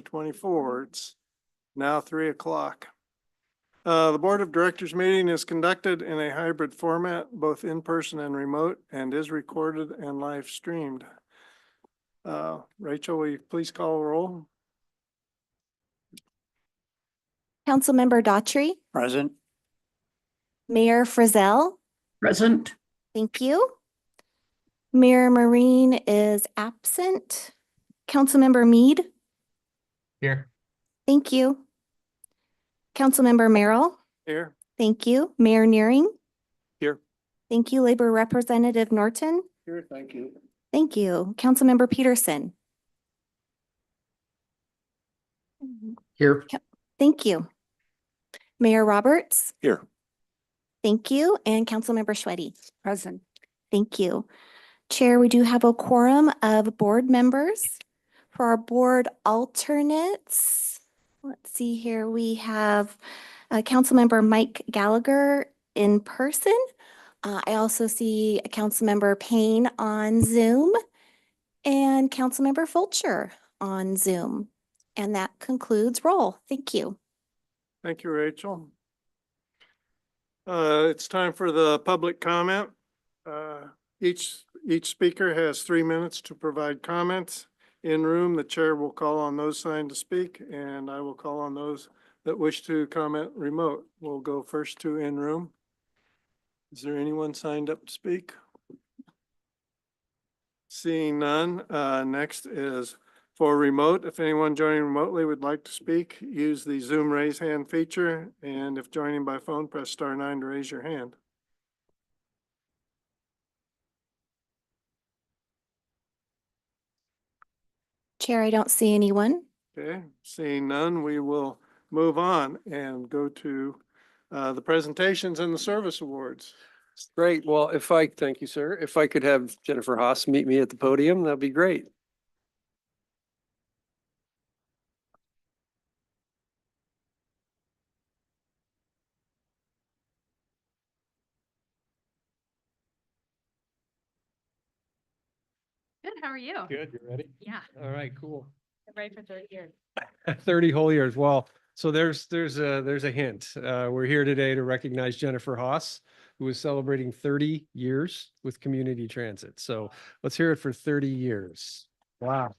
2024. It's now 3 o'clock. The Board of Directors meeting is conducted in a hybrid format, both in person and remote, and is recorded and live streamed. Rachel, will you please call the roll? Councilmember Daughtry. Present. Mayor Frizzell. Present. Thank you. Mayor Marine is absent. Councilmember Mead. Here. Thank you. Councilmember Merrill. Here. Thank you. Mayor Nearing. Here. Thank you. Labor Representative Norton. Here, thank you. Thank you. Councilmember Peterson. Here. Thank you. Mayor Roberts. Here. Thank you. And Councilmember Schweddy. Present. Thank you. Chair, we do have a quorum of board members. For our board alternates, let's see here, we have Councilmember Mike Gallagher in person. I also see a Councilmember Payne on Zoom and Councilmember Fulcher on Zoom. And that concludes roll. Thank you. Thank you, Rachel. It's time for the public comment. Each speaker has 3 minutes to provide comments. In room, the chair will call on those signed to speak, and I will call on those that wish to comment remote. We'll go first to in room. Is there anyone signed up to speak? Seeing none, next is for remote. If anyone joining remotely would like to speak, use the Zoom raise hand feature. And if joining by phone, press *9 to raise your hand. Chair, I don't see anyone. Okay, seeing none, we will move on and go to the presentations and the service awards. Great. Well, thank you, sir. If I could have Jennifer Haas meet me at the podium, that'd be great. Good, how are you? Good. You ready? Yeah, All right, cool. I'm ready for 30 years. 30 whole years. Well, so there's a hint. We're here today to recognize Jennifer Haas, who is celebrating 30 years with community transit. So let's hear it for 30 years. Wow.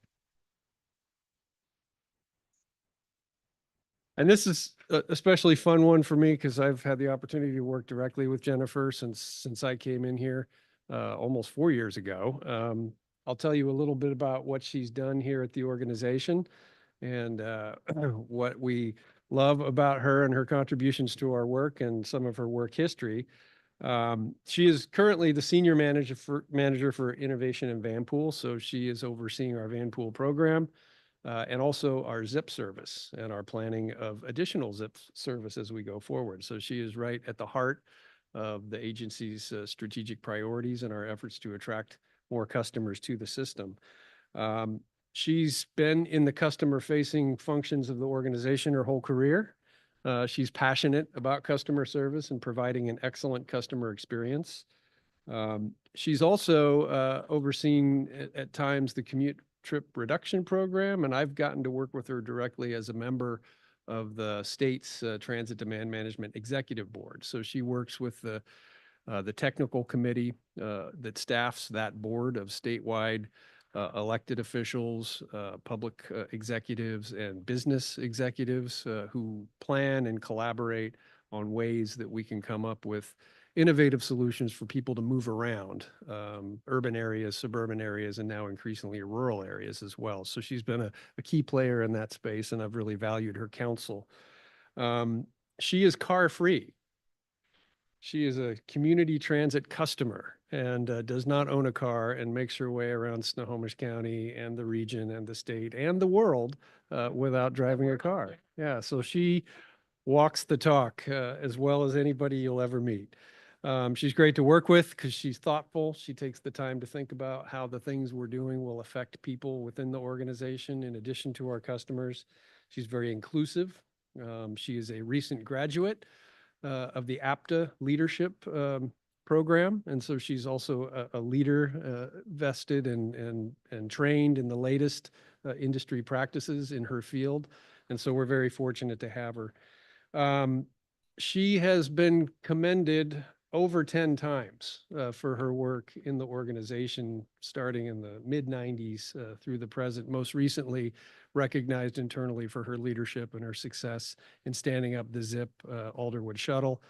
And this is a especially fun one for me because I've had the opportunity to work directly with Jennifer since I came in here almost 4 years ago. I'll tell you a little bit about what she's done here at the organization and what we love about her and her contributions to our work and some of her work history. She is currently the senior manager for innovation in Vanpool. So she is overseeing our Vanpool program and also our ZIP service and our planning of additional ZIP service as we go forward. So she is right at the heart of the agency's strategic priorities and our efforts to attract more customers to the system. She's been in the customer-facing functions of the organization her whole career. She's passionate about customer service and providing an excellent customer experience. She's also overseen at times the commute trip reduction program, and I've gotten to work with her directly as a member of the state's Transit Demand Management Executive Board. So she works with the technical committee that staffs that board of statewide elected officials, public executives, and business executives who plan and collaborate on ways that we can come up with innovative solutions for people to move around urban areas, suburban areas, and now increasingly rural areas as well. So she's been a key player in that space, and I've really valued her counsel. She is car-free. She is a community transit customer and does not own a car and makes her way around Snohomish County and the region and the state and the world without driving a car. Yeah, so she walks the talk as well as anybody you'll ever meet. She's great to work with because she's thoughtful. She takes the time to think about how the things we're doing will affect people within the organization in addition to our customers. She's very inclusive. She is a recent graduate of the APTA leadership program. And so she's also a leader vested and trained in the latest industry practices in her field. And so we're very fortunate to have her. She has been commended over 10 times for her work in the organization, starting in the mid-90s through the present, most recently recognized internally for her leadership and her success in standing up the ZIP Alderwood shuttle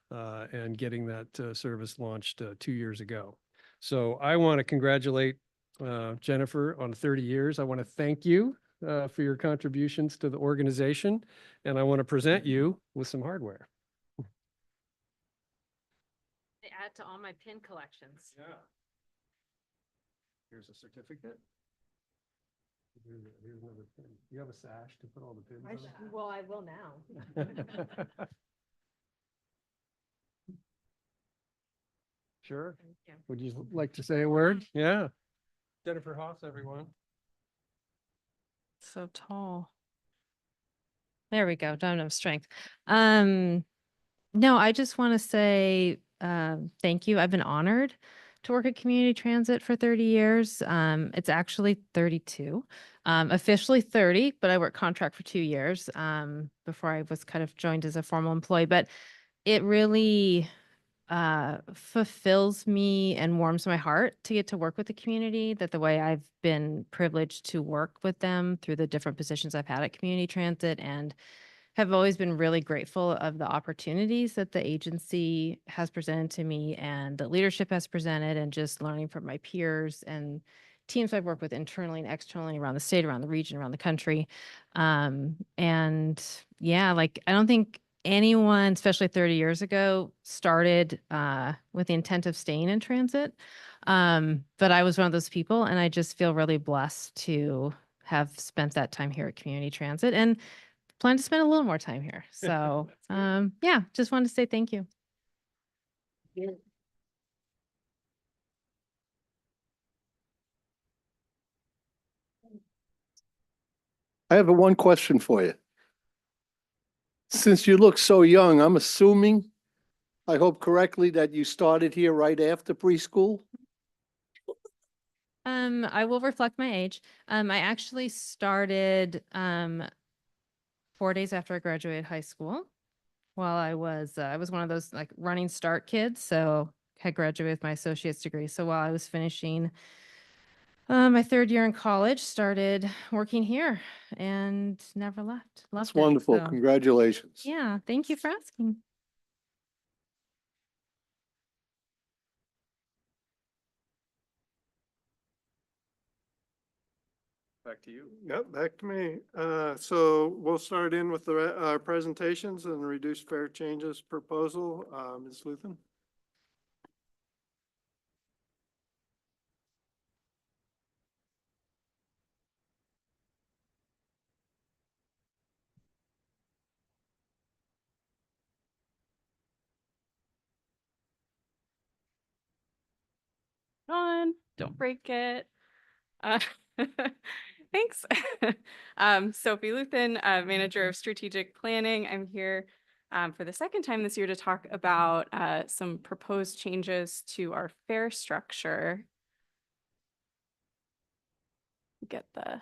and getting that service launched 2 years ago. So I want to congratulate Jennifer on 30 years. I want to thank you for your contributions to the organization, and I want to present you with some hardware. They add to all my pin collections. Yeah. Here's a certificate. Here's another pin. You have a sash to put all the pins on? Well, I will now. Sure. Thank you. Would you like to say a word? Yeah. Jennifer Haas, everyone. So tall. There we go. Don't have strength. No, I just want to say thank you. I've been honored to work at Community Transit for 30 years. It's actually 32, officially 30, but I worked contract for 2 years before I was kind of joined as a formal employee. But it really fulfills me and warms my heart to get to work with the community, that the way I've been privileged to work with them through the different positions I've had at Community Transit, and have always been really grateful of the opportunities that the agency has presented to me and the leadership has presented, and just learning from my peers and teams I've worked with internally and externally around the state, around the region, around the country. And yeah, like I don't think anyone, especially 30 years ago, started with the intent of staying in transit. But I was one of those people, and I just feel really blessed to have spent that time here at Community Transit and plan to spend a little more time here. So yeah, just wanted to say thank you. I have one question for you. Since you look so young, I'm assuming, I hope correctly, that you started here right after preschool? I will reflect my age. I actually started 4 days after I graduated high school. While I was one of those like running start kids, so had graduated with my associate's degree. So while I was finishing my 3rd year in college, started working here and never left. Loved That's it. wonderful. So, Congratulations. yeah, thank you for asking. Back to you. Yep, back to me. So we'll start in with our presentations and reduced fare changes proposal. Ms. Luthen. On, don't break it. Uh, Thanks. Sophie Luthen, Manager of Strategic Planning. I'm here for the second time this year to talk about some proposed changes to our fare structure. Get the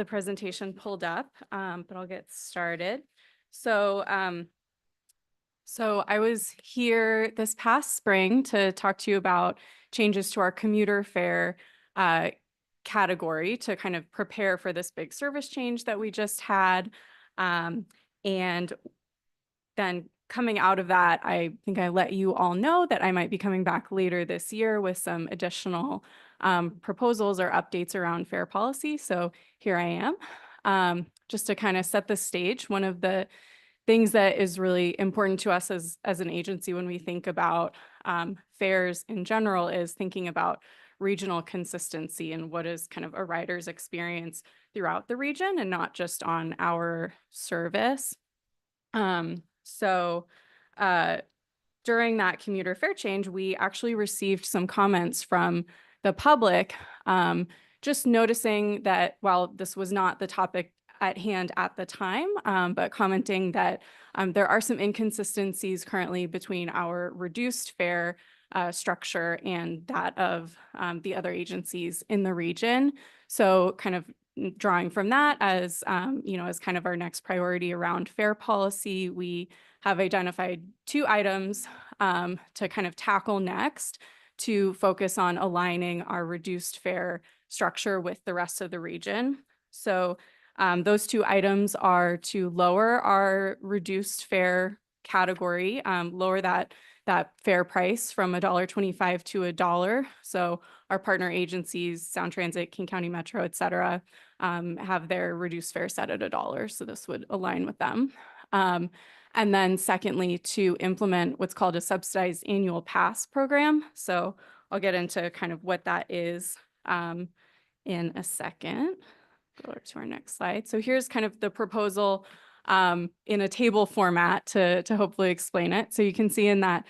presentation pulled up, but I'll get started. So I was here this past spring to talk to you about changes to our commuter fare category to kind of prepare for this big service change that we just had. And then coming out of that, I think I let you all know that I might be coming back later this year with some additional proposals or updates around fare policy. So here I am, just to kind of set the stage. One of the things that is really important to us as an agency when we think about fares in general is thinking about regional consistency and what is kind of a rider's experience throughout the region and not just on our service. During that commuter fare change, we actually received some comments from the public, just noticing that while this was not the topic at hand at the time, but commenting that there are some inconsistencies currently between our reduced fare structure and that of the other agencies in the region. So kind of drawing from that as, you know, as kind of our next priority around fare policy, we have identified 2 items to kind of tackle next to focus on aligning our reduced fare structure with the rest of the region. So those 2 items are to lower our reduced fare category, lower that fare price from $1.25 to $1. So our partner agencies, Sound Transit, King County Metro, et cetera, have their reduced fare set at $1. So this would align with them. And then secondly, to implement what's called a subsidized annual pass program. So I'll get into kind of what that is in a second. Go to our next slide. So here's kind of the proposal in a table format to hopefully explain it. So you can see in that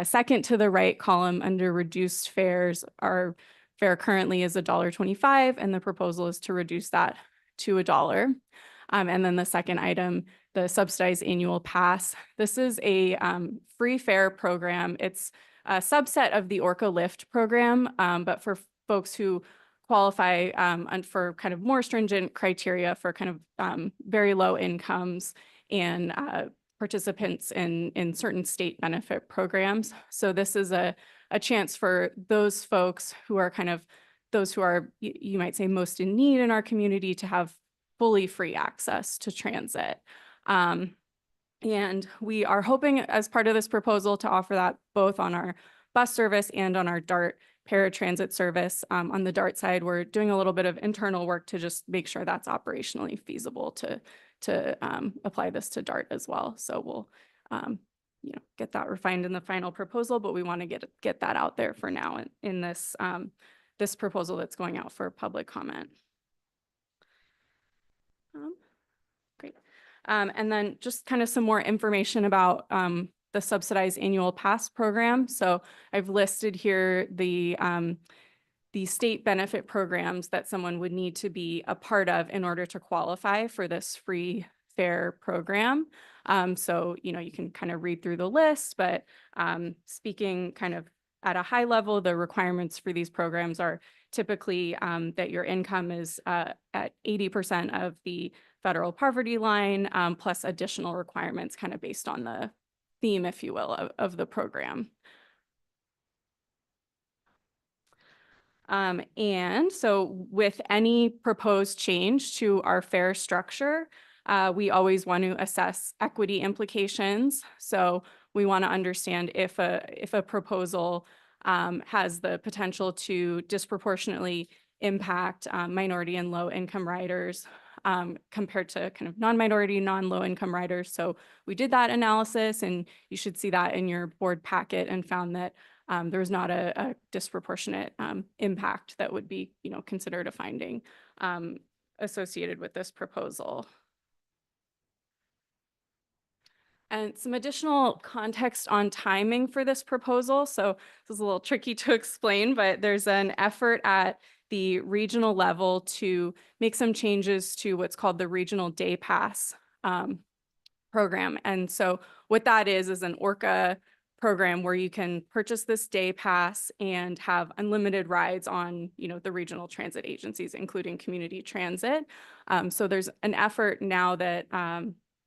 second to the right column under reduced fares, our fare currently is $1.25, and the proposal is to reduce that to $1. And then the second item, the subsidized annual pass. This is a free fare program. It's a subset of the Orca Lift program, but for folks who qualify and for kind of more stringent criteria for kind of very low incomes and participants in certain state benefit programs. So this is a chance for those folks who are kind of those who are, you might say, most in need in our community to have fully free access to transit. And we are hoping as part of this proposal to offer that both on our bus service and on our DART paratransit service. On the DART side, we're doing a little bit of internal work to just make sure that's operationally feasible to apply this to DART as well. So we'll you know, get that refined in the final proposal, but we want to get that out there for now in this this proposal that's going out for public comment. Great. And then just kind of some more information about the subsidized annual pass program. So I've listed here the state benefit programs that someone would need to be a part of in order to qualify for this free fare program. So, you know, you can kind of read through the list, but speaking kind of at a high level, the requirements for these programs are typically that your income is at 80% of the federal poverty line, plus additional requirements kind of based on the theme, if you will, of the program. And so with any proposed change to our fare structure, we always want to assess equity implications. So we want to understand if a proposal has the potential to disproportionately impact minority and low income riders compared to kind of non-minority, non-low income riders. So we did that analysis, and you should see that in your board packet, and found that there was not a disproportionate impact that would be, you know, considered a finding associated with this proposal. And some additional context on timing for this proposal. So this is a little tricky to explain, but there's an effort at the regional level to make some changes to what's called the Regional Day Pass program. And so what that is an Orca program where you can purchase this day pass and have unlimited rides on, you know, the regional transit agencies, including community transit. So there's an effort now that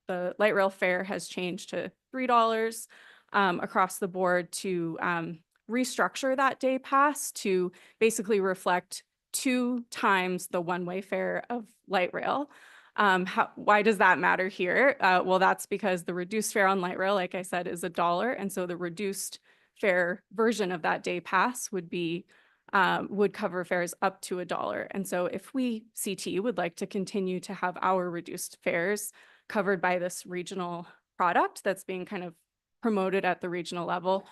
the light rail fare has changed to $3 across the board to restructure that day pass to basically reflect 2 times the one-way fare of light rail. Why does that matter here? Well, that's because the reduced fare on light rail, like I said, is $1. And so the reduced fare version of that day pass would be would cover fares up to $1. And so if we, CT, would like to continue to have our reduced fares covered by this regional product that's being kind of promoted at the regional level,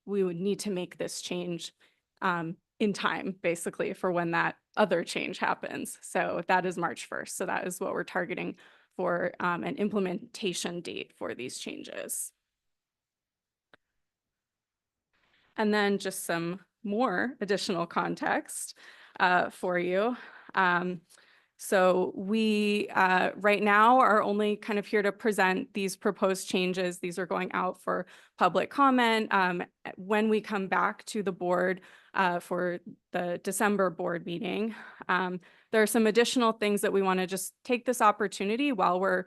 we would need to make this change in time, basically, for when that other change happens. So that is March 1st. So that is what we're targeting for an implementation date for these changes. And then just some more additional context for you. So we right now are only kind of here to present these proposed changes. These are going out for public comment. When we come back to the board for the December board meeting, there are some additional things that we want to just take this opportunity while we're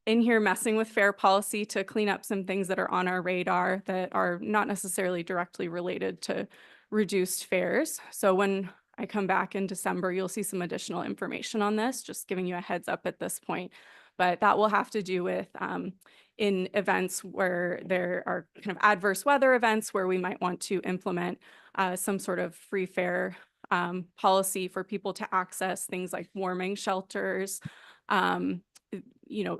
in here messing with fair policy to clean up some things that are on our radar that are not necessarily directly related to reduced fares. So when I come back in December, you'll see some additional information on this, just giving you a heads up at this point. But that will have to do with in events where there are kind of adverse weather events where we might want to implement some sort of free fare policy for people to access things like warming shelters,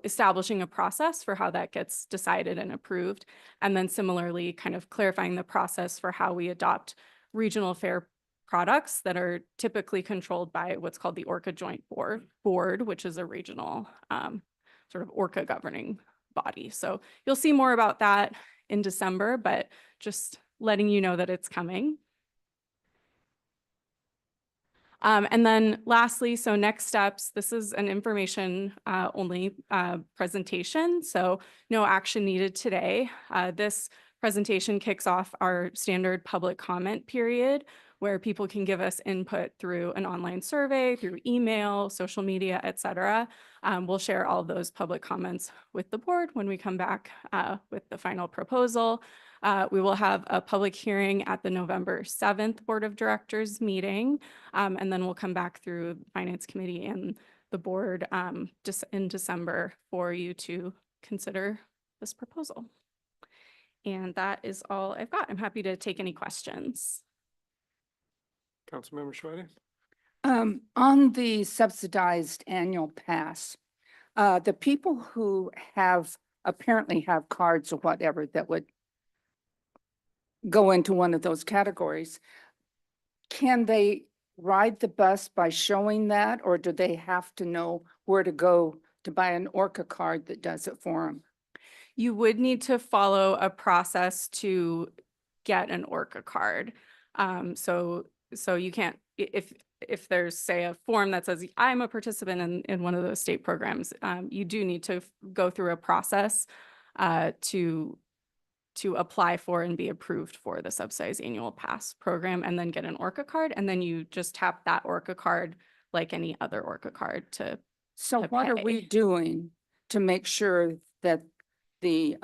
establishing a process for how that gets decided and approved. And then similarly, kind of clarifying the process for how we adopt regional fare products that are typically controlled by what's called the ORCA Joint Board, which is a regional sort of ORCA governing body. So you'll see more about that in December, but just letting you know that it's coming. And then lastly, so next steps, this is an information only presentation, so no action needed today. This presentation kicks off our standard public comment period where people can give us input through an online survey, through email, social media, et cetera. We'll share all of those public comments with the board when we come back with the final proposal. We will have a public hearing at the November 7th Board of Directors meeting, and then we'll come back through the Finance Committee and the board just in December for you to consider this proposal. And that is all I've got. I'm happy to take any questions. Councilmember Schweide? On the subsidized annual pass, the people who apparently have cards or whatever that would go into one of those categories, can they ride the bus by showing that, or do they have to know where to go to buy an ORCA card that does it for them? You would need to follow a process to get an ORCA card. So you can't, if there's, say, a form that says I'm a participant in one of those state programs, you do need to go through a process to apply for and be approved for the subsidized annual pass program and then get an ORCA card. And then you just tap that ORCA card like any other ORCA card to. So to what are we pay. doing to make sure that the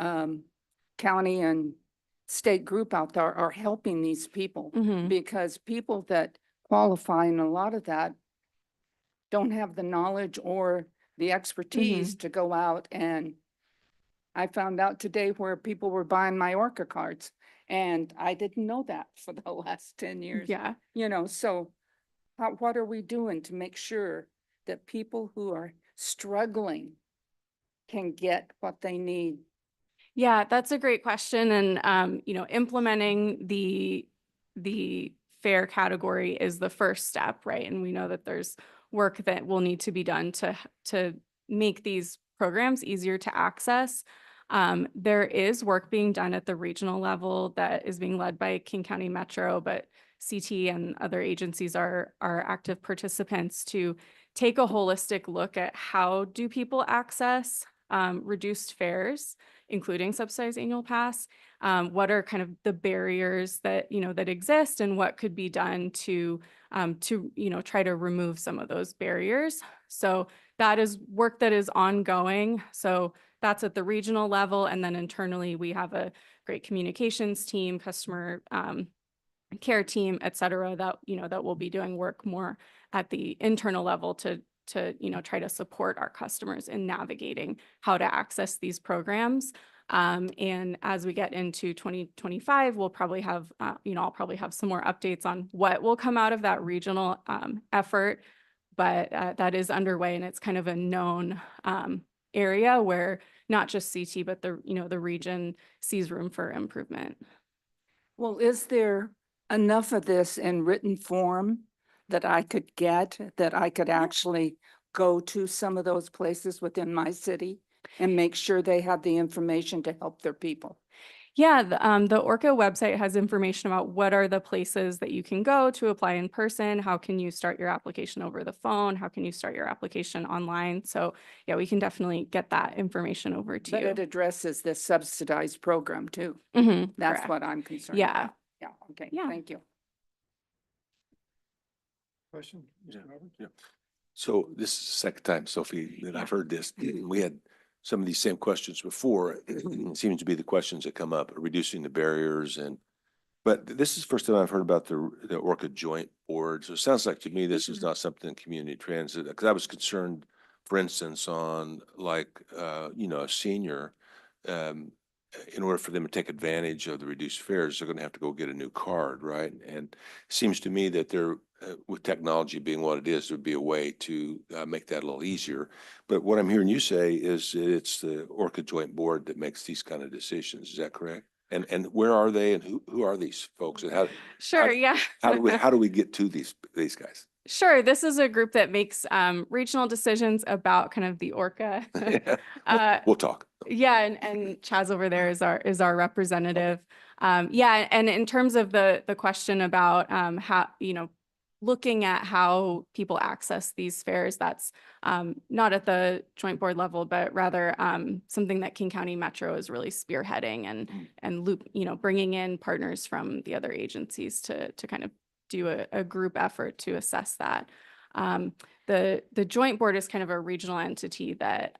county and state group out there are helping these people? Mhm. Because people that qualify and a lot of that don't have the knowledge or the expertise to go out. And I found out today where people were buying my ORCA cards, and I didn't know that for the last 10 years. Yeah. So what are we doing to make sure that people who are struggling can get what they need? Yeah, that's a great question. And, implementing the fair category is the first step, right? And we know that there's work that will need to be done to make these programs easier to access. There is work being done at the regional level that is being led by King County Metro, but CT and other agencies are active participants to take a holistic look at how do people access reduced fares, including subsidized annual pass. What are kind of the barriers that that exist, and what could be done to try to remove some of those barriers. So that is work that is ongoing. So that's at the regional level, and then internally we have a great communications team, customer care team, et cetera, that that will be doing work more at the internal level to try to support our customers in navigating how to access these programs. And as we get into 2025, we'll probably have, I'll probably have some more updates on what will come out of that regional effort, but that is underway, and it's kind of a known area where not just CT, but the region sees room for improvement. Well, is there enough of this in written form that I could get, that I could actually go to some of those places within my city and make sure they have the information to help their people? Yeah, the ORCA website has information about what are the places that you can go to apply in person. How can you start your application over the phone? How can you start your application online? So yeah, we can definitely get that information over to But you. it addresses this subsidized program too. Mhm, That's correct. what I'm concerned Yeah. about. Yeah, okay, Yeah. thank you. Question? Mr. Roberts? Yeah. So this is the second time, Sophie, that I've heard this. We had some of these same questions before. It seems to be the questions that come up, reducing the barriers but this is the first time I've heard about the Orca Joint Board. So it sounds like to me, this is not something community transit, because I was concerned, for instance, on like, a senior, um, in order for them to take advantage of the reduced fares, they're going to have to go get a new card, right? And it seems to me that there, with technology being what it is, there'd be a way to make that a little easier. But what I'm hearing you say is that it's the Orca Joint Board that makes these kind of decisions. Is that correct? And where are they, and who are these folks, and Sure, yeah. how do we get to these guys? Sure, this is a group that makes regional decisions about kind of the Orca. We'll talk. Yeah, and Chaz over there is our representative. Yeah, and in terms of the question about how, looking at how people access these fairs, that's not at the joint board level, but rather something that King County Metro is really spearheading and loop, bringing in partners from the other agencies to kind of do a group effort to assess that. The joint board is kind of a regional entity that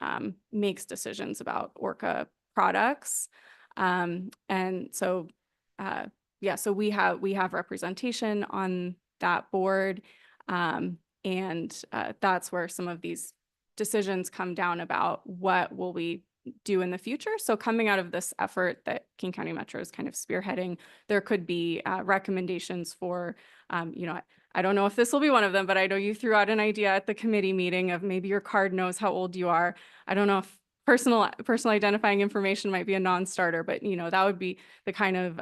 makes decisions about Orca products. And so, yeah, so we have representation on that board. And that's where some of these decisions come down about what will we do in the future. So coming out of this effort that King County Metro is kind of spearheading, there could be recommendations for, I don't know if this will be one of them, but I know you threw out an idea at the committee meeting of maybe your card knows how old you are. I don't know if personal identifying information might be a non-starter, but that would be the kind of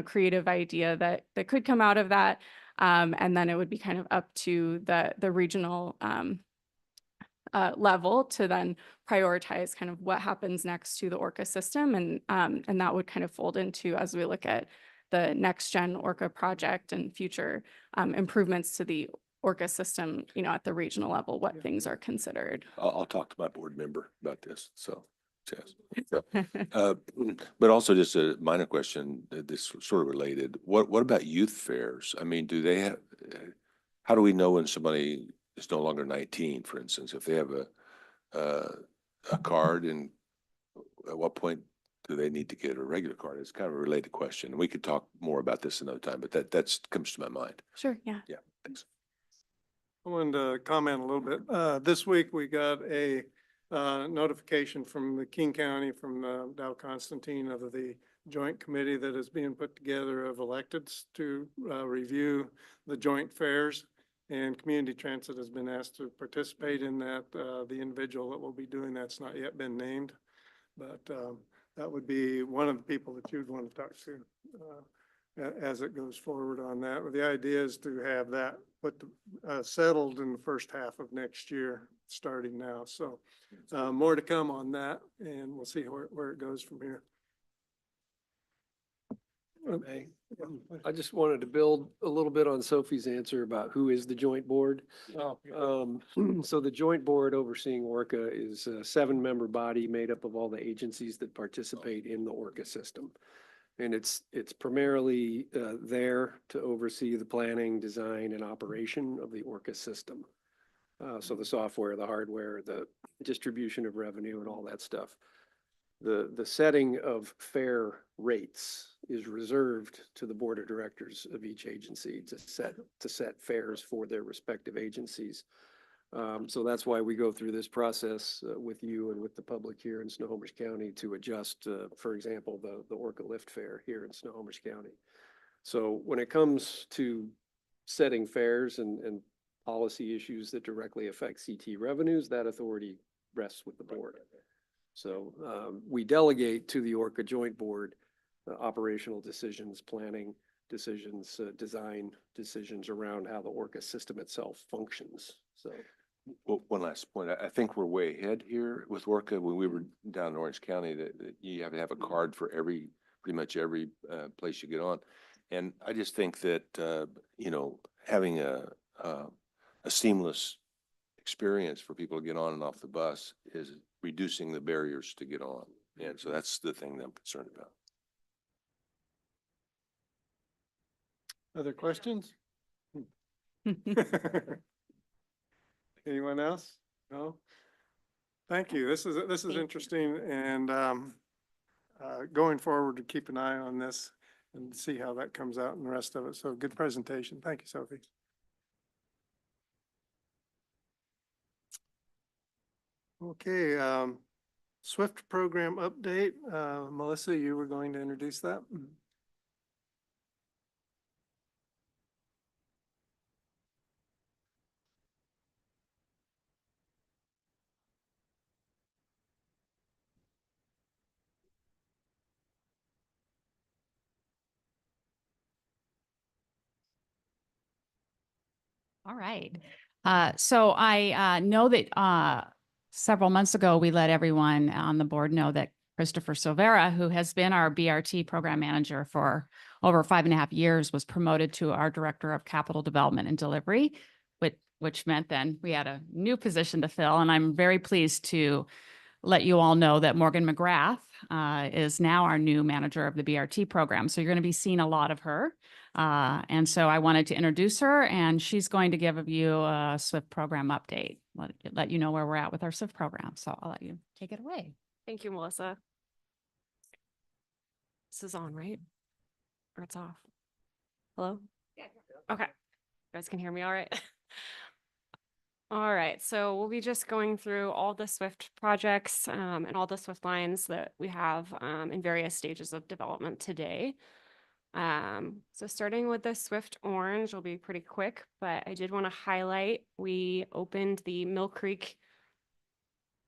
creative idea that could come out of that. And then it would be kind of up to the regional level to then prioritize kind of what happens next to the Orca system. And that would kind of fold into, as we look at the next gen Orca project and future improvements to the Orca system, at the regional level, what things are considered. I'll talk to my board member about this. So, yes. But also just a minor question, this sort of related. What about youth fairs? I mean, do they have, how do we know when somebody is no longer 19, for instance, if they have a card, and at what point do they need to get a regular card? It's kind of a related question. We could talk more about this another time, but that's comes to my mind. Sure, yeah. Yeah, thanks. I wanted to comment a little bit. This week, we got a notification from the King County, from Dow Constantine, of the joint committee that is being put together of electeds to review the joint fairs. And Community Transit has been asked to participate in that. The individual that will be doing that's not yet been named, but that would be one of the people that you'd want to talk to as it goes forward on that. But the idea is to have that settled in the first half of next year, starting now. So more to come on that, and we'll see where it goes from here. I just wanted to build a little bit on Sophie's answer about who is the joint board. So the joint board overseeing Orca is a 7-member body made up of all the agencies that participate in the Orca system. And it's primarily there to oversee the planning, design, and operation of the Orca system. So the software, the hardware, the distribution of revenue, and all that stuff. The setting of fare rates is reserved to the board of directors of each agency to set fares for their respective agencies. So that's why we go through this process with you and with the public here in Snohomish County to adjust, for example, the Orca lift fare here in Snohomish County. So when it comes to setting fares and policy issues that directly affect CT revenues, that authority rests with the board. So we delegate to the Orca Joint Board operational decisions, planning decisions, design decisions around how the Orca system itself functions. So. Well, one last point. I think we're way ahead here with Orca. When we were down in Orange County, that you have to have a card for pretty much every place you get on. And I just think that, having a seamless experience for people to get on and off the bus is reducing the barriers to get on. And so that's the thing that I'm concerned about. Other questions? Anyone else? No? Thank you. This is Thank you. interesting and going forward to keep an eye on this and see how that comes out and the rest of it. So good presentation. Thank you, Sophie. Okay, SWIFT program update. Melissa, you were going to introduce that? All right. So I know that several months ago, we let everyone on the board know that Christopher Silvera, who has been our BRT program manager for over 5.5 years, was promoted to our Director of Capital Development and Delivery, which meant then we had a new position to fill. And I'm very pleased to let you all know that Morgan McGrath is now our new manager of the BRT program. So you're going to be seeing a lot of her. And so I wanted to introduce her, and she's going to give you a SWIFT program update, let you know where we're at with our SWIFT program. So I'll let you take it away. Thank you, Melissa. This is on, right? Or it's off? Hello? Yeah. Okay. You guys can hear me all right? All right, so we'll be just going through all the SWIFT projects and all the SWIFT lines that we have in various stages of development today. So starting with the SWIFT Orange will be pretty quick, but I did want to highlight, we opened the Mill Creek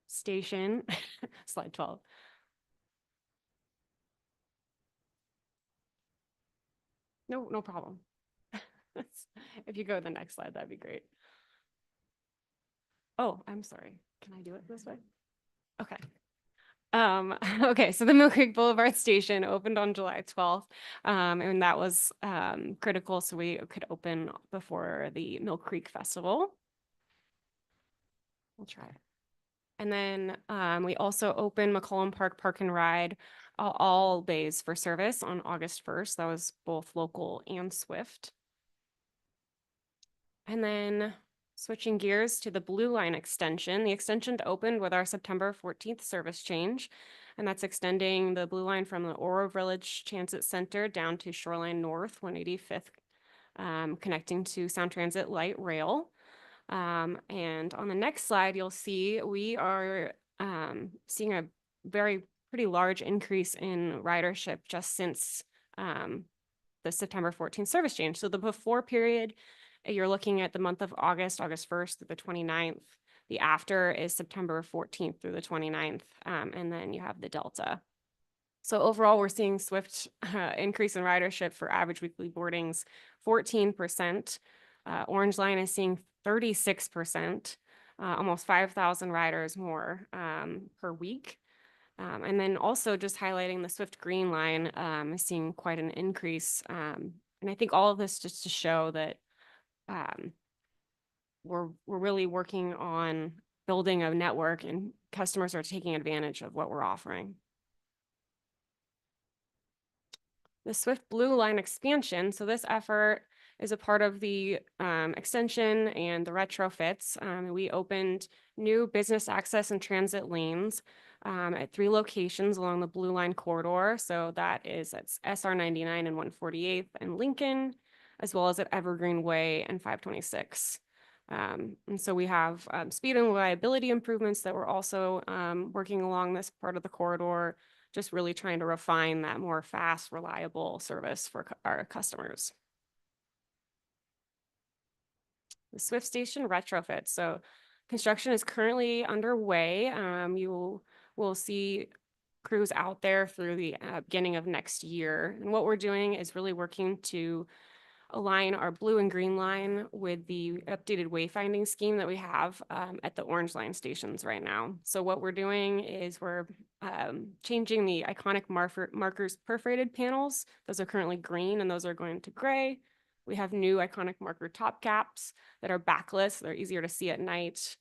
station, slide 12. No problem. If you go to the next slide, that'd be great. Oh, I'm sorry. Can I do it this way? Okay. Okay, so the Mill Creek Boulevard Station opened on July 12th, and that was critical so we could open before the Mill Creek Festival. We'll try it. And then we also opened McCollum Park Park and Ride all bays for service on August 1st. That was both local and SWIFT. And then switching gears to the Blue Line extension. The extension opened with our September 14th service change, and that's extending the Blue Line from the Oro Village Transit Center down to Shoreline North, 185th, connecting to Sound Transit Light Rail. And on the next slide, you'll see we are seeing a pretty large increase in ridership just since the September 14th service change. So the before period, you're looking at the month of August 1st through the 29th. The after is September 14th through the 29th. And then you have the delta. So overall, we're seeing SWIFT increase in ridership for average weekly boardings, 14%. Orange Line is seeing 36%, almost 5,000 riders more per week. And then also just highlighting the SWIFT Green Line is seeing quite an increase. And I think all of this just to show that we're really working on building a network and customers are taking advantage of what we're offering. The SWIFT Blue Line expansion. So this effort is a part of the extension and the retrofits. We opened new business access and transit lanes at 3 locations along the Blue Line corridor. So that is at SR 99 and 148th and Lincoln, as well as at Evergreen Way and 526. And so we have speed and reliability improvements that we're also working along this part of the corridor, just really trying to refine that more fast, reliable service for our customers. The SWIFT station retrofit. So construction is currently underway. You will see crews out there through the beginning of next year. And what we're doing is really working to align our blue and green line with the updated wayfinding scheme that we have at the Orange Line stations right now. So what we're doing is we're changing the iconic markers perforated panels. Those are currently green and those are going to gray. We have new iconic marker top caps that are backlit. They're easier to see at night.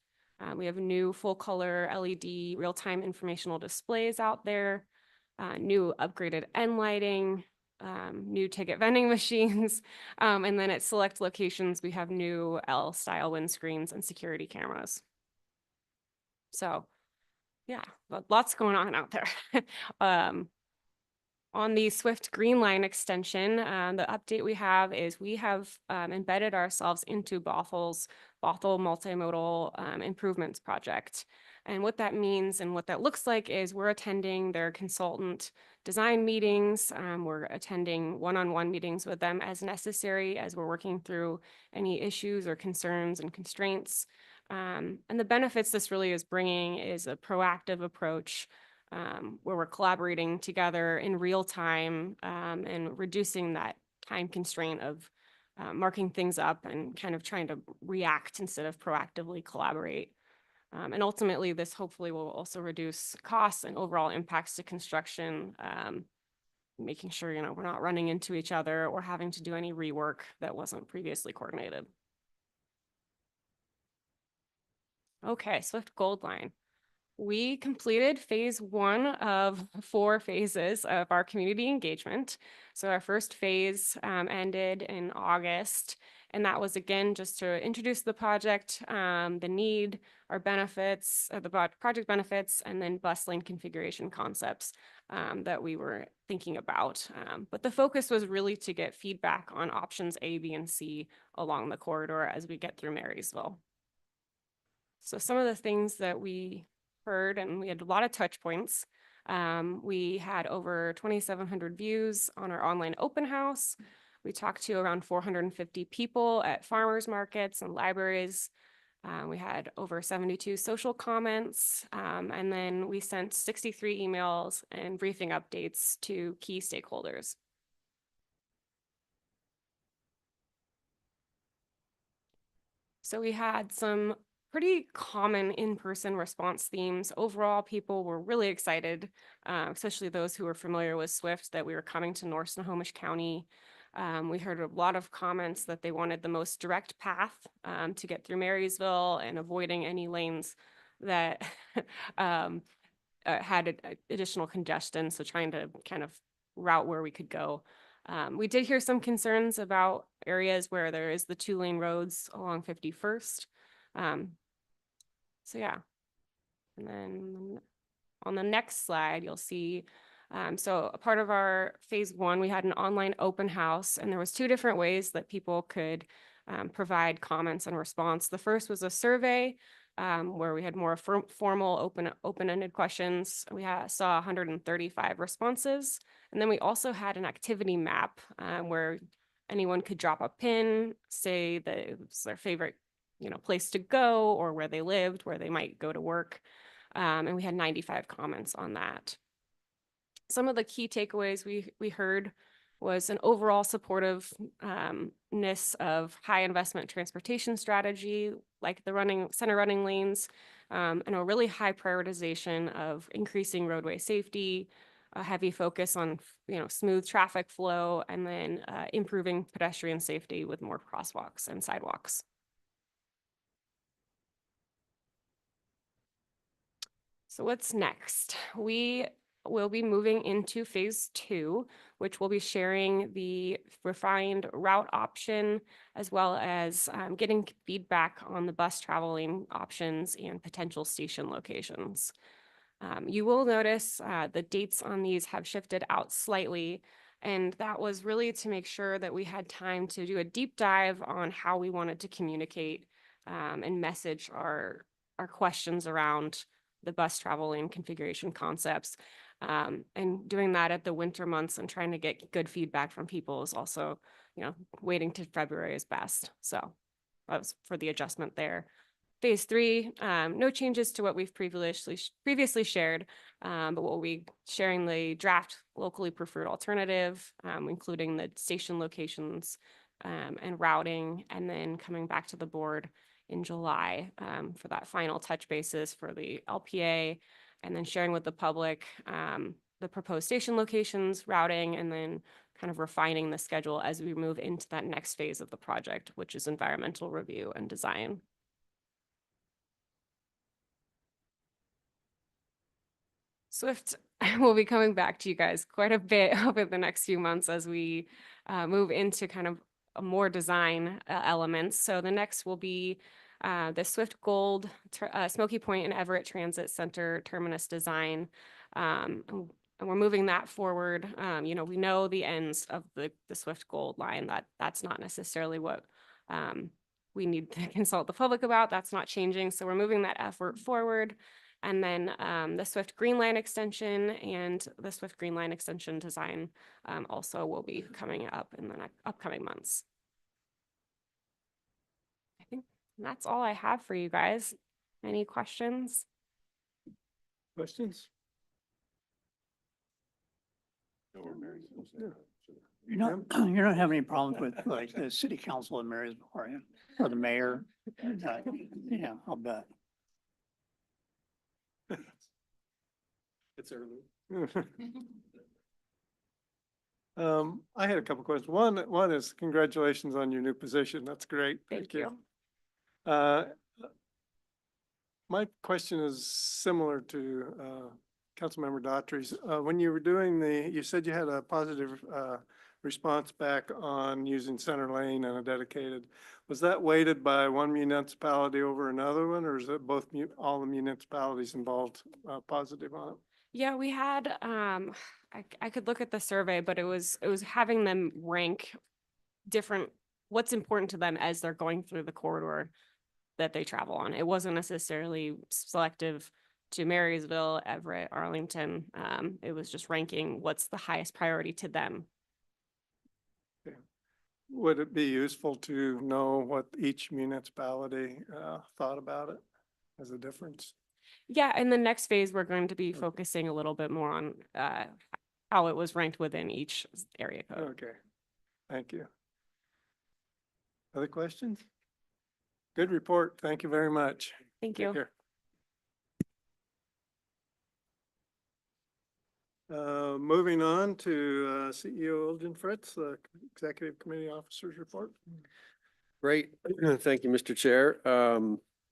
We have new full color LED real-time informational displays out there, new upgraded end lighting, new ticket vending machines. And then at select locations, we have new L-style windscreens and security cameras. So yeah, lots going on out there. On the Swift Green Line extension, the update we have is we have embedded ourselves into Bothel's Bothell Multimodal Improvements Project. And what that means and what that looks like is we're attending their consultant design meetings. We're attending one-on-one meetings with them as necessary as we're working through any issues or concerns and constraints. And the benefits this really is bringing is a proactive approach where we're collaborating together in real time and reducing that time constraint of marking things up and kind of trying to react instead of proactively collaborate. And ultimately, this hopefully will also reduce costs and overall impacts to construction, making sure, we're not running into each other or having to do any rework that wasn't previously coordinated. Okay, Swift Gold Line. We completed phase 1 of 4 phases of our community engagement. So our first phase ended in August, and that was again just to introduce the project, the need, our benefits, the project benefits, and then bus lane configuration concepts that we were thinking about. But the focus was really to get feedback on options A, B, and C along the corridor as we get through Marysville. So some of the things that we heard, and we had a lot of touch points. We had over 2,700 views on our online open house. We talked to around 450 people at farmers markets and libraries. We had over 72 social comments, and then we sent 63 emails and briefing updates to key stakeholders. So we had some pretty common in-person response themes. Overall, people were really excited, especially those who were familiar with Swift, that we were coming to North Snohomish County. We heard a lot of comments that they wanted the most direct path to get through Marysville and avoiding any lanes that had additional congestion, so trying to kind of route where we could go. We did hear some concerns about areas where there is the 2-lane roads along 51st. So yeah, and then on the next slide, you'll see, so a part of our phase 1, we had an online open house, and there was 2 different ways that people could provide comments and response. The first was a survey where we had more formal open-ended questions. We saw 135 responses. And then we also had an activity map where anyone could drop a pin, say that it was their favorite place to go or where they lived, where they might go to work. And we had 95 comments on that. Some of the key takeaways we heard was an overall supportiveness of high investment transportation strategy, like the center running lanes, and a really high prioritization of increasing roadway safety, a heavy focus on smooth traffic flow, and then improving pedestrian safety with more crosswalks and sidewalks. So what's next? We will be moving into phase 2, which will be sharing the refined route option, as well as getting feedback on the bus traveling options and potential station locations. You will notice the dates on these have shifted out slightly, and that was really to make sure that we had time to do a deep dive on how we wanted to communicate and message our questions around the bus traveling configuration concepts. And doing that at the winter months and trying to get good feedback from people is also, waiting to February is best. So that was for the adjustment there. Phase 3, no changes to what we've previously shared, but we'll be sharing the draft locally preferred alternative, including the station locations and routing, and then coming back to the board in July for that final touch basis for the LPA, and then sharing with the public the proposed station locations, routing, and then kind of refining the schedule as we move into that next phase of the project, which is environmental review and design. Swift will be coming back to you guys quite a bit over the next few months as we move into kind of a more design elements. So the next will be the Swift Gold Smoky Point and Everett Transit Center terminus design. And we're moving that forward. You know, we know the ends of the Swift Gold line. That's not necessarily what we need to consult the public about. That's not changing. So we're moving that effort forward. And then the Swift Green Line extension and the Swift Green Line extension design also will be coming up in the upcoming months. I think that's all I have for you guys. Any questions? Questions? You're not, you don't have any problems with like the city council in Marysville, are you? Or the mayor? Yeah, I'll bet. It's early. I had a couple questions. One is congratulations on your new position. That's great. Thank you. My question is similar to Councilmember Daughtry's. When you were doing you said you had a positive response back on using center lane and a dedicated. Was that weighted by one municipality over another one, or is it both all the municipalities involved positive on it? Yeah, we had I could look at the survey, but it was having them rank different what's important to them as they're going through the corridor that they travel on. It wasn't necessarily selective to Marysville, Everett, Arlington. It was just ranking what's the highest priority to them. Okay. Would it be useful to know what each municipality thought about it as a difference? Yeah, in the next phase, we're going to be focusing a little bit more on how it was ranked within each area code. Okay, thank you. Other questions? Good report. Thank you very much. Thank Take you. care. Moving on to CEO Elgin Fritz, the Executive Committee Officers Report. Great. Thank you, Mr. Chair.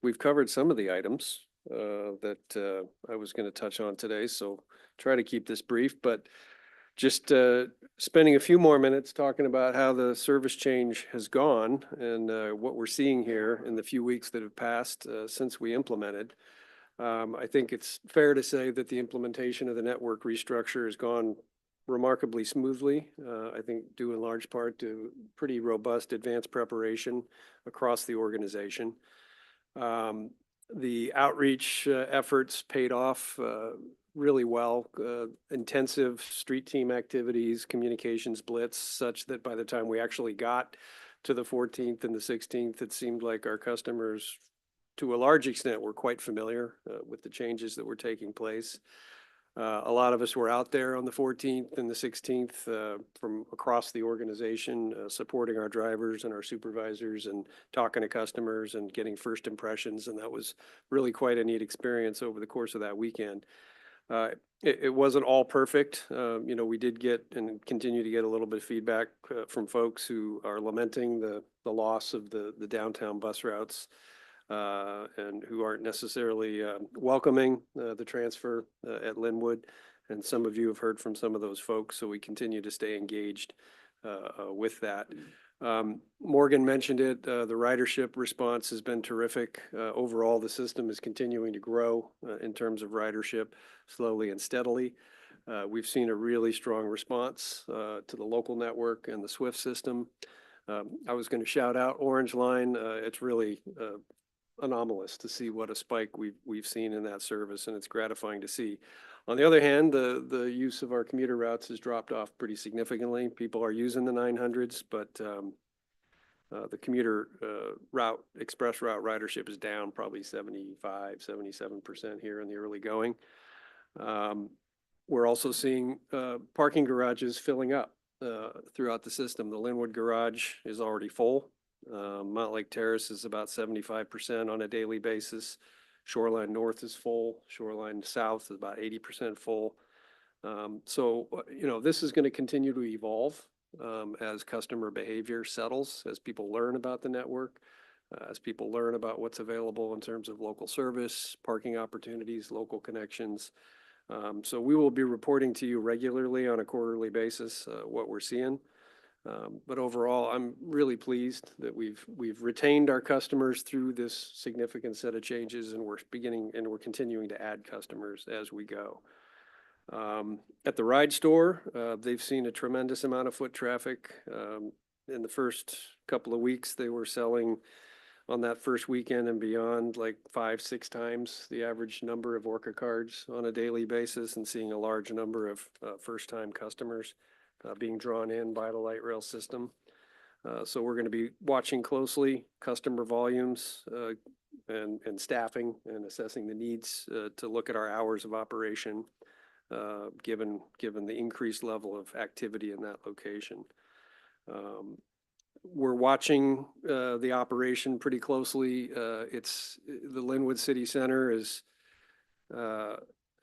We've covered some of the items that I was going to touch on today, so try to keep this brief, but just spending a few more minutes talking about how the service change has gone and what we're seeing here in the few weeks that have passed since we implemented. I think it's fair to say that the implementation of the network restructure has gone remarkably smoothly. I think due in large part to pretty robust advanced preparation across the organization. The outreach efforts paid off really well. Intensive street team activities, communications blitz, such that by the time we actually got to the 14th and the 16th, it seemed like our customers, to a large extent, were quite familiar with the changes that were taking place. A lot of us were out there on the 14th and the 16th from across the organization, supporting our drivers and our supervisors and talking to customers and getting first impressions. And that was really quite a neat experience over the course of that weekend. It wasn't all perfect. You know, we did get and continue to get a little bit of feedback from folks who are lamenting the loss of the downtown bus routes. And who aren't necessarily welcoming the transfer at Linwood. And some of you have heard from some of those folks, so we continue to stay engaged with that. Morgan mentioned it, the ridership response has been terrific. Overall, the system is continuing to grow in terms of ridership slowly and steadily. We've seen a really strong response to the local network and the SWIFT system. I was going to shout out Orange Line. It's really anomalous to see what a spike we've seen in that service, and it's gratifying to see. On the other hand, the use of our commuter routes has dropped off pretty significantly. People are using the 900s, but the commuter route, express route ridership is down probably 75-77% here in the early going. We're also seeing parking garages filling up throughout the system. The Linwood garage is already full. Montlake Terrace is about 75% on a daily basis. Shoreline North is full. Shoreline South is about 80% full. So, you know, this is going to continue to evolve as customer behavior settles, as people learn about the network, as people learn about what's available in terms of local service, parking opportunities, local connections. So we will be reporting to you regularly on a quarterly basis, what we're seeing. But overall, I'm really pleased that we've retained our customers through this significant set of changes, and we're continuing to add customers as we go. At the Ride Store, they've seen a tremendous amount of foot traffic. In the first couple of weeks, they were selling on that first weekend and beyond, like 5-6 times the average number of Orca cards on a daily basis, and seeing a large number of first-time customers being drawn in by the light rail system. So we're going to be watching closely customer volumes and staffing and assessing the needs to look at our hours of operation, given the increased level of activity in that location. We're watching the operation pretty closely. It's the Linwood City Center is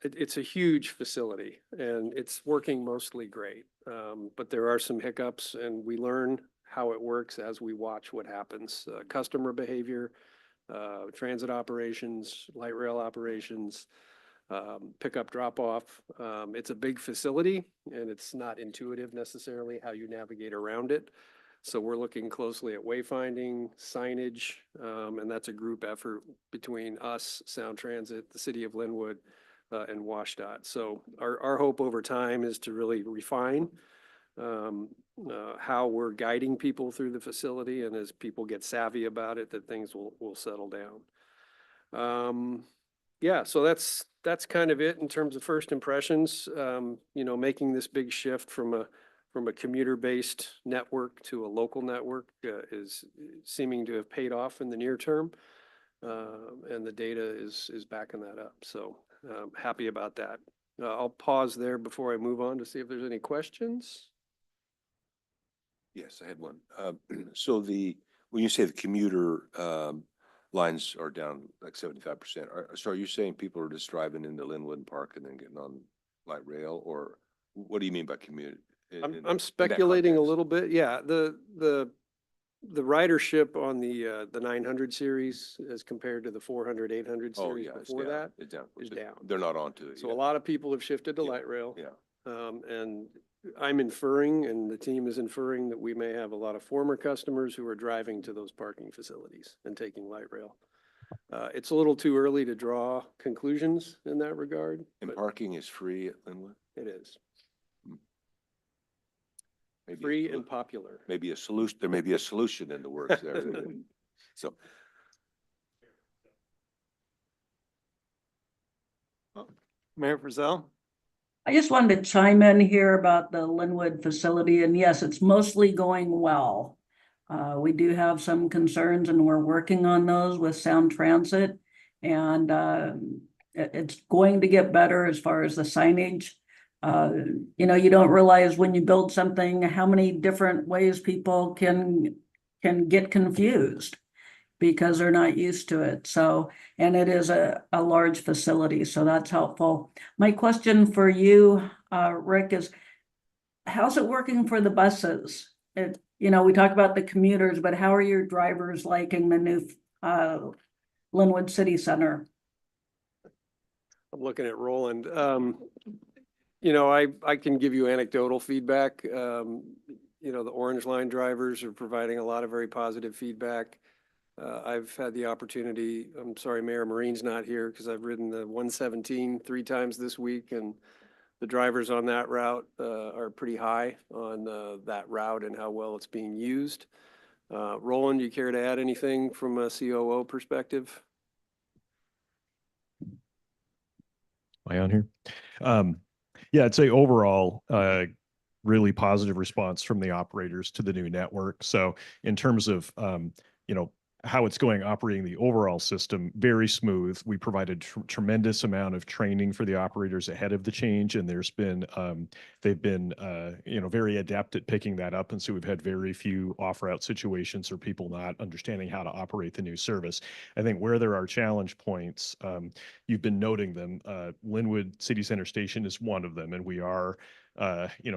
it's a huge facility, and it's working mostly great. But there are some hiccups, and we learn how it works as we watch what happens. Customer behavior, transit operations, light rail operations, pickup drop off. It's a big facility, and it's not intuitive necessarily how you navigate around it. So we're looking closely at wayfinding, signage, and that's a group effort between us, Sound Transit, the City of Linwood, and WashDOT. So our hope over time is to really refine how we're guiding people through the facility, and as people get savvy about it, that things will settle down. Yeah, so that's kind of it in terms of first impressions. Making this big shift from a commuter-based network to a local network is seeming to have paid off in the near term, and the data is backing that up. So happy about that. I'll pause there before I move on to see if there's any questions. Yes, I had one. So when you say the commuter lines are down like 75%, so are you saying people are just driving into Linwood Park and then getting on light rail, or what do you mean by commuter? I'm speculating a little bit. Yeah, the ridership on the 900 series as compared to the 400, 800 Oh, series yeah, it's before down. that It's down. is down. They're not onto it So yet. a lot of people have shifted to Yeah. light rail. Yeah. And I'm inferring, and the team is inferring, that we may have a lot of former customers who are driving to those parking facilities and taking light rail. It's a little too early to draw conclusions in that regard, And but parking is free at Linwood? it is Maybe free and popular. maybe a solution, there may be a solution in the works there. So, Mayor Frisell? I just wanted to chime in here about the Linwood facility, and yes, it's mostly going well. We do have some concerns, and we're working on those with Sound Transit. And it's going to get better as far as the signage. You don't realize when you build something how many different ways people can get confused because they're not used to it. So, and it is a large facility, so that's helpful. My question for you, Rick, is how's it working for the buses? We talk about the commuters, but how are your drivers liking the new Linwood City Center? I'm looking at Roland. I can give you anecdotal feedback. The Orange Line drivers are providing a lot of very positive feedback. I've had the opportunity, I'm sorry, Mayor Marine's not here because I've ridden the 117 3 times this week, and the drivers on that route are pretty high on that route and how well it's being used. Roland, you care to add anything from a COO perspective? Am I on here? Yeah, I'd say overall, really positive response from the operators to the new network. So in terms of, how it's going operating the overall system, very smooth. We provided tremendous amount of training for the operators ahead of the change, and there's been they've been very adept at picking that up, and so we've had very few off-route situations or people not understanding how to operate the new service. I think where there are challenge points, you've been noting them. Linwood City Center Station is one of them, and we are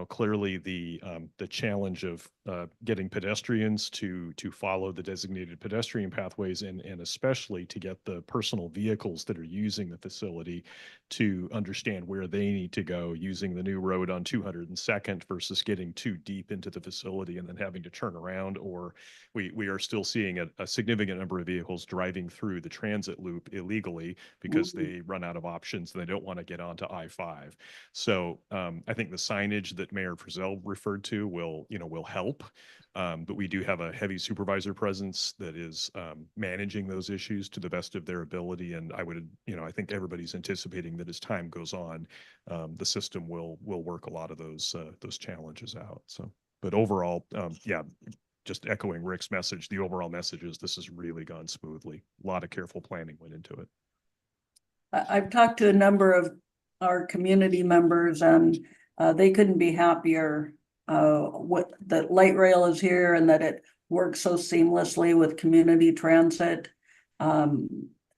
clearly the challenge of getting pedestrians to follow the designated pedestrian pathways and especially to get the personal vehicles that are using the facility to understand where they need to go using the new road on 202nd versus getting too deep into the facility and then having to turn around. Or we are still seeing a significant number of vehicles driving through the transit loop illegally because they run out of options and they don't want to get onto I-5. So I think the signage that Mayor Frizzell referred to will help. But we do have a heavy supervisor presence that is managing those issues to the best of their ability. And I think everybody's anticipating that as time goes on, the system will work a lot of those challenges out. So, but overall, just echoing Rick's message, the overall message is this has really gone smoothly. A lot of careful planning went into it. I've talked to a number of our community members and they couldn't be happier that light rail is here and that it works so seamlessly with community transit.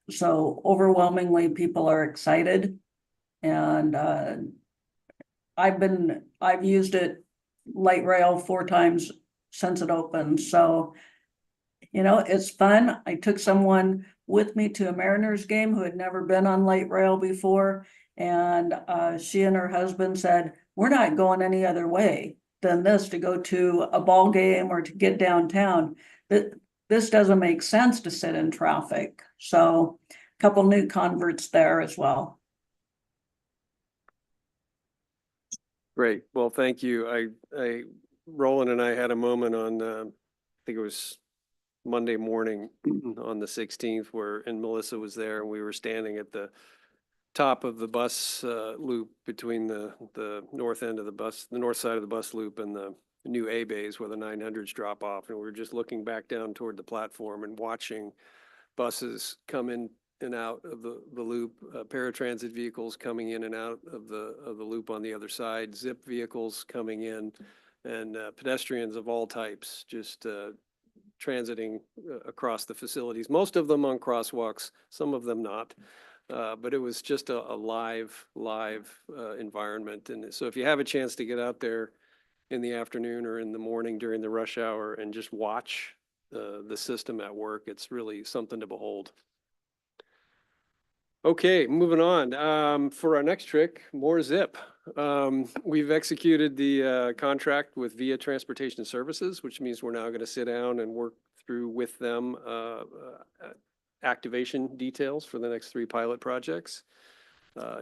So overwhelmingly people are excited, and I've used it, light rail, 4 times since it opened. So it's fun. I took someone with me to a Mariners game who had never been on light rail before. And she and her husband said, we're not going any other way than this to go to a ball game or to get downtown. This doesn't make sense to sit in traffic. So a couple new converts there as well. Great. Well, thank you. Roland and I had a moment on, I think it was Monday morning on the 16th and Melissa was there and we were standing at the top of the bus loop between the north end of the north side of the bus loop and the new A bays where the 900s drop off. And we were just looking back down toward the platform and watching buses come in and out of the loop, paratransit vehicles coming in and out of the loop on the other side, zip vehicles coming in, and pedestrians of all types just transiting across the facilities, most of them on crosswalks, some of them not. But it was just a live environment. And so if you have a chance to get out there in the afternoon or in the morning during the rush hour and just watch the system at work, it's really something to behold. Okay, moving on. For our next trick, more zip. We've executed the contract with Via Transportation Services, which means we're now going to sit down and work through with them activation details for the next 3 pilot projects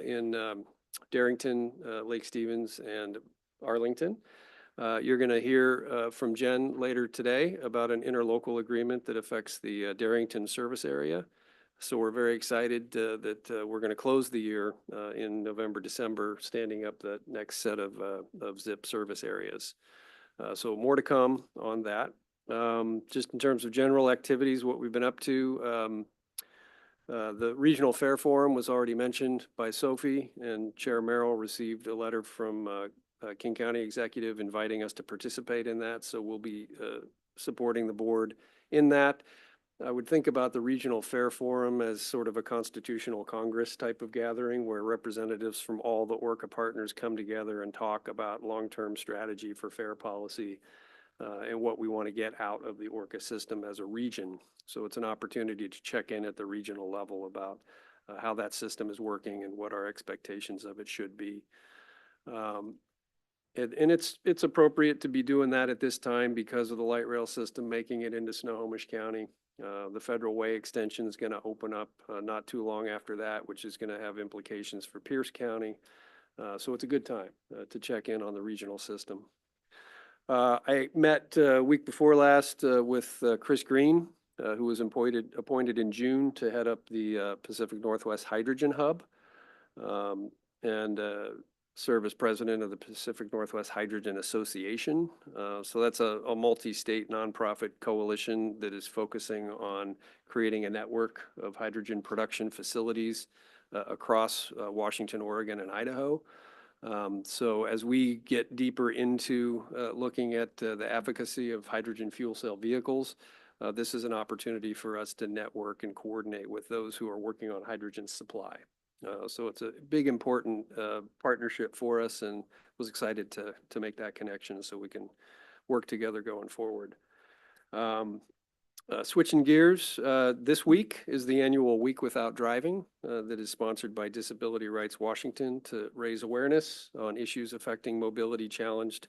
in Darrington, Lake Stevens, and Arlington. You're going to hear from Jen later today about an interlocal agreement that affects the Darrington service area. So we're very excited that we're going to close the year in November, December, standing up the next set of ZIP service areas. So more to come on that. Just in terms of general activities, what we've been up to, the Regional Fair Forum was already mentioned by Sophie, and Chair Merrill received a letter from King County Executive inviting us to participate in that. So we'll be supporting the board in that. I would think about the Regional Fair Forum as sort of a constitutional Congress type of gathering where representatives from all the ORCA partners come together and talk about long-term strategy for fair policy and what we want to get out of the ORCA system as a region. So it's an opportunity to check in at the regional level about how that system is working and what our expectations of it should be. And it's appropriate to be doing that at this time because of the light rail system making it into Snohomish County. The Federal Way extension is going to open up not too long after that, which is going to have implications for Pierce County. So it's a good time to check in on the regional system. I met week before last with Chris Green, who was appointed in June to head up the Pacific Northwest Hydrogen Hub and serve as president of the Pacific Northwest Hydrogen Association. So that's a multi-state nonprofit coalition that is focusing on creating a network of hydrogen production facilities across Washington, Oregon, and Idaho. So as we get deeper into looking at the efficacy of hydrogen fuel cell vehicles, this is an opportunity for us to network and coordinate with those who are working on hydrogen supply. So it's a big, important partnership for us, and was excited to make that connection so we can work together going forward. Switching gears, this week is the annual Week Without Driving that is sponsored by Disability Rights Washington to raise awareness on issues affecting mobility challenged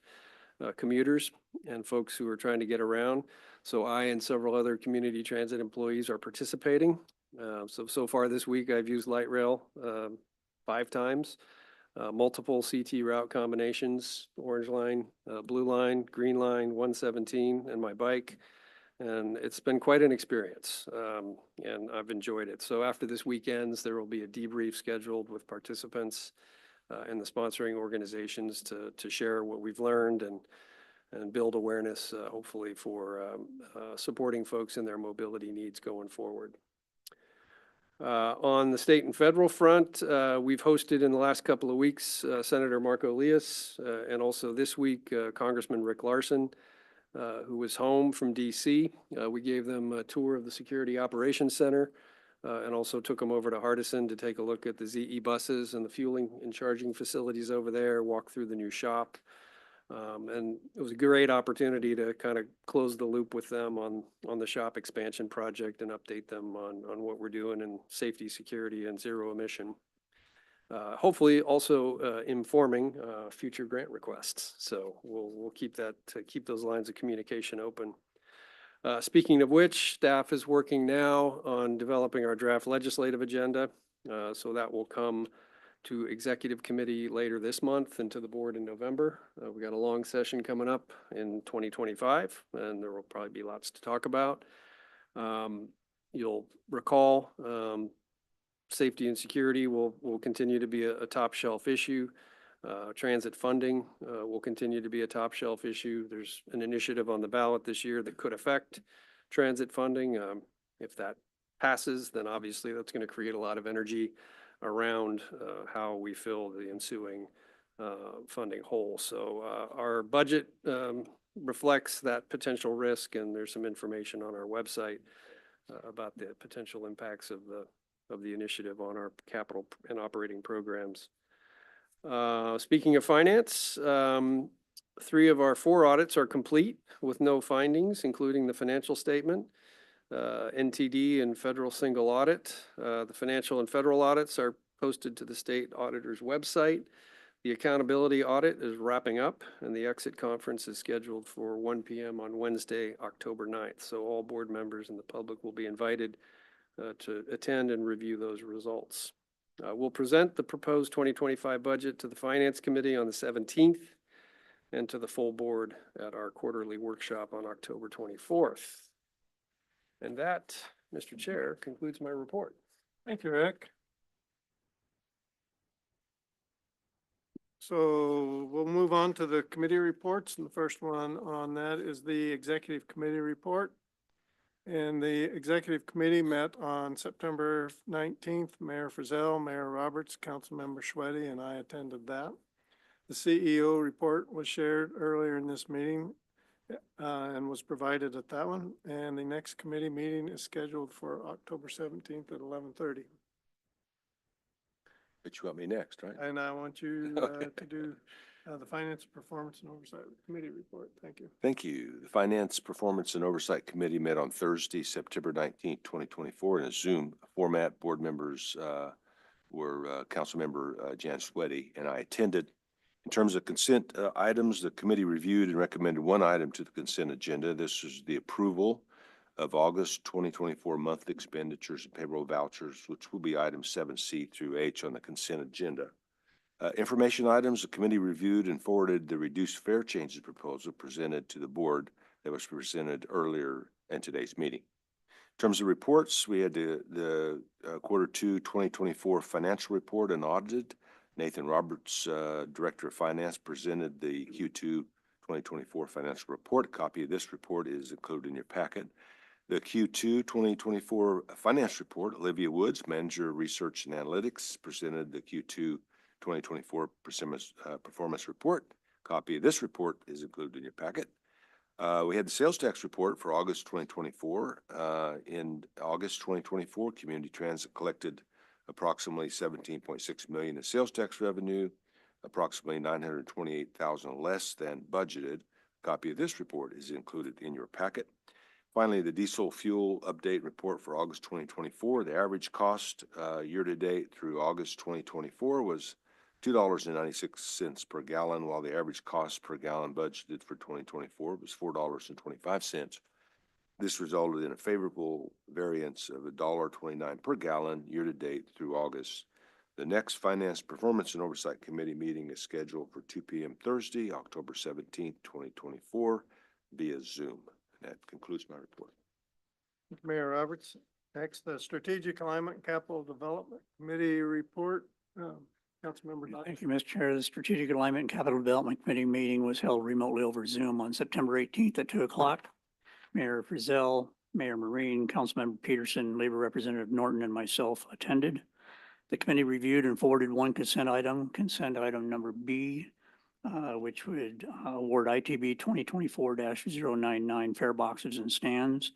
commuters and folks who are trying to get around. So I and several other community transit employees are participating. So far this week, I've used light rail 5 times, multiple CT route combinations, orange line, blue line, green line, 117, and my bike. And it's been quite an experience, and I've enjoyed it. So after this weekend, there will be a debrief scheduled with participants and the sponsoring organizations to share what we've learned and build awareness, hopefully, for supporting folks in their mobility needs going forward. On the state and federal front, we've hosted in the last couple of weeks Senator Marco Elias, and also this week Congressman Rick Larson, who was home from DC. We gave them a tour of the Security Operations Center and also took them over to Hardison to take a look at the ZE buses and the fueling and charging facilities over there, walk through the new shop. And it was a great opportunity to kind of close the loop with them on the shop expansion project and update them on what we're doing in safety, security, and zero emission. Hopefully also informing future grant requests. So we'll keep those lines of communication open. Speaking of which, staff is working now on developing our draft legislative agenda. So that will come to executive committee later this month and to the board in November. We got a long session coming up in 2025, and there will probably be lots to talk about. You'll recall safety and security will continue to be a top shelf issue. Transit funding will continue to be a top shelf issue. There's an initiative on the ballot this year that could affect transit funding. If that passes, then obviously that's going to create a lot of energy around how we fill the ensuing funding hole. So our budget reflects that potential risk, and there's some information on our website about the potential impacts of the initiative on our capital and operating programs. Speaking of finance, 3 of our 4 audits are complete with no findings, including the financial statement, NTD and federal single audit. The financial and federal audits are posted to the state auditor's website. The accountability audit is wrapping up, and the exit conference is scheduled for 1 p.m. on Wednesday, October 9th. So all board members and the public will be invited to attend and review those results. We'll present the proposed 2025 budget to the Finance Committee on the 17th and to the full board at our quarterly workshop on October 24th. And that, Mr. Chair, concludes my report. Thank you, Rick. So we'll move on to the committee reports, and the first one on that is the executive committee report. And the executive committee met on September 19th. Mayor Frizzell, Mayor Roberts, Councilmember Schweddy, and I attended that. The CEO report was shared earlier in this meeting and was provided at that one. And the next committee meeting is scheduled for October 17th at 11:30. But you want me next, right? And I want you to do the Finance, Performance, and Oversight Committee report. Thank you. Thank you. The Finance, Performance, and Oversight Committee met on Thursday, September 19th, 2024 in a Zoom format. Board members were Councilmember Jan Schweddy and I attended. In terms of consent items, the committee reviewed and recommended 1 item to the consent agenda. This is the approval of August 2024 monthly expenditures and payroll vouchers, which will be items 7C through H on the consent agenda. Information items, the committee reviewed and forwarded the reduced fare changes proposal presented to the board that was presented earlier in today's meeting. In terms of reports, we had the Q2 2024 financial report and audited. Nathan Roberts, Director of Finance, presented the Q2 2024 financial report. A copy of this report is included in your packet. The Q2 2024 finance report, Olivia Woods, Manager of Research and Analytics, presented the Q2 2024 performance report. Copy of this report is included in your packet. We had the sales tax report for August 2024. In August 2024, Community Transit collected approximately 17.6 million in sales tax revenue, approximately 928,000 less than budgeted. A copy of this report is included in your packet. Finally, the diesel fuel update report for August 2024. The average cost year-to-date through August 2024 was $2.96 per gallon, while the average cost per gallon budgeted for 2024 was $4.25. This resulted in a favorable variance of $1.29 per gallon year-to-date through August. The next Finance Performance and Oversight Committee meeting is scheduled for 2 p.m. Thursday, October 17th, 2024, via Zoom. And that concludes my report. Mayor Roberts. Next, the Strategic Alignment and Capital Development Committee report. Councilmember Dodd. Thank you, Mr. Chair. The Strategic Alignment and Capital Development Committee meeting was held remotely over Zoom on September 18th at 2 o'clock. Mayor Frizzell, Mayor Marine, Councilmember Peterson, Labor Representative Norton, and myself attended. The committee reviewed and forwarded one consent item number B, which would award ITB 2024-099 fare boxes and stands.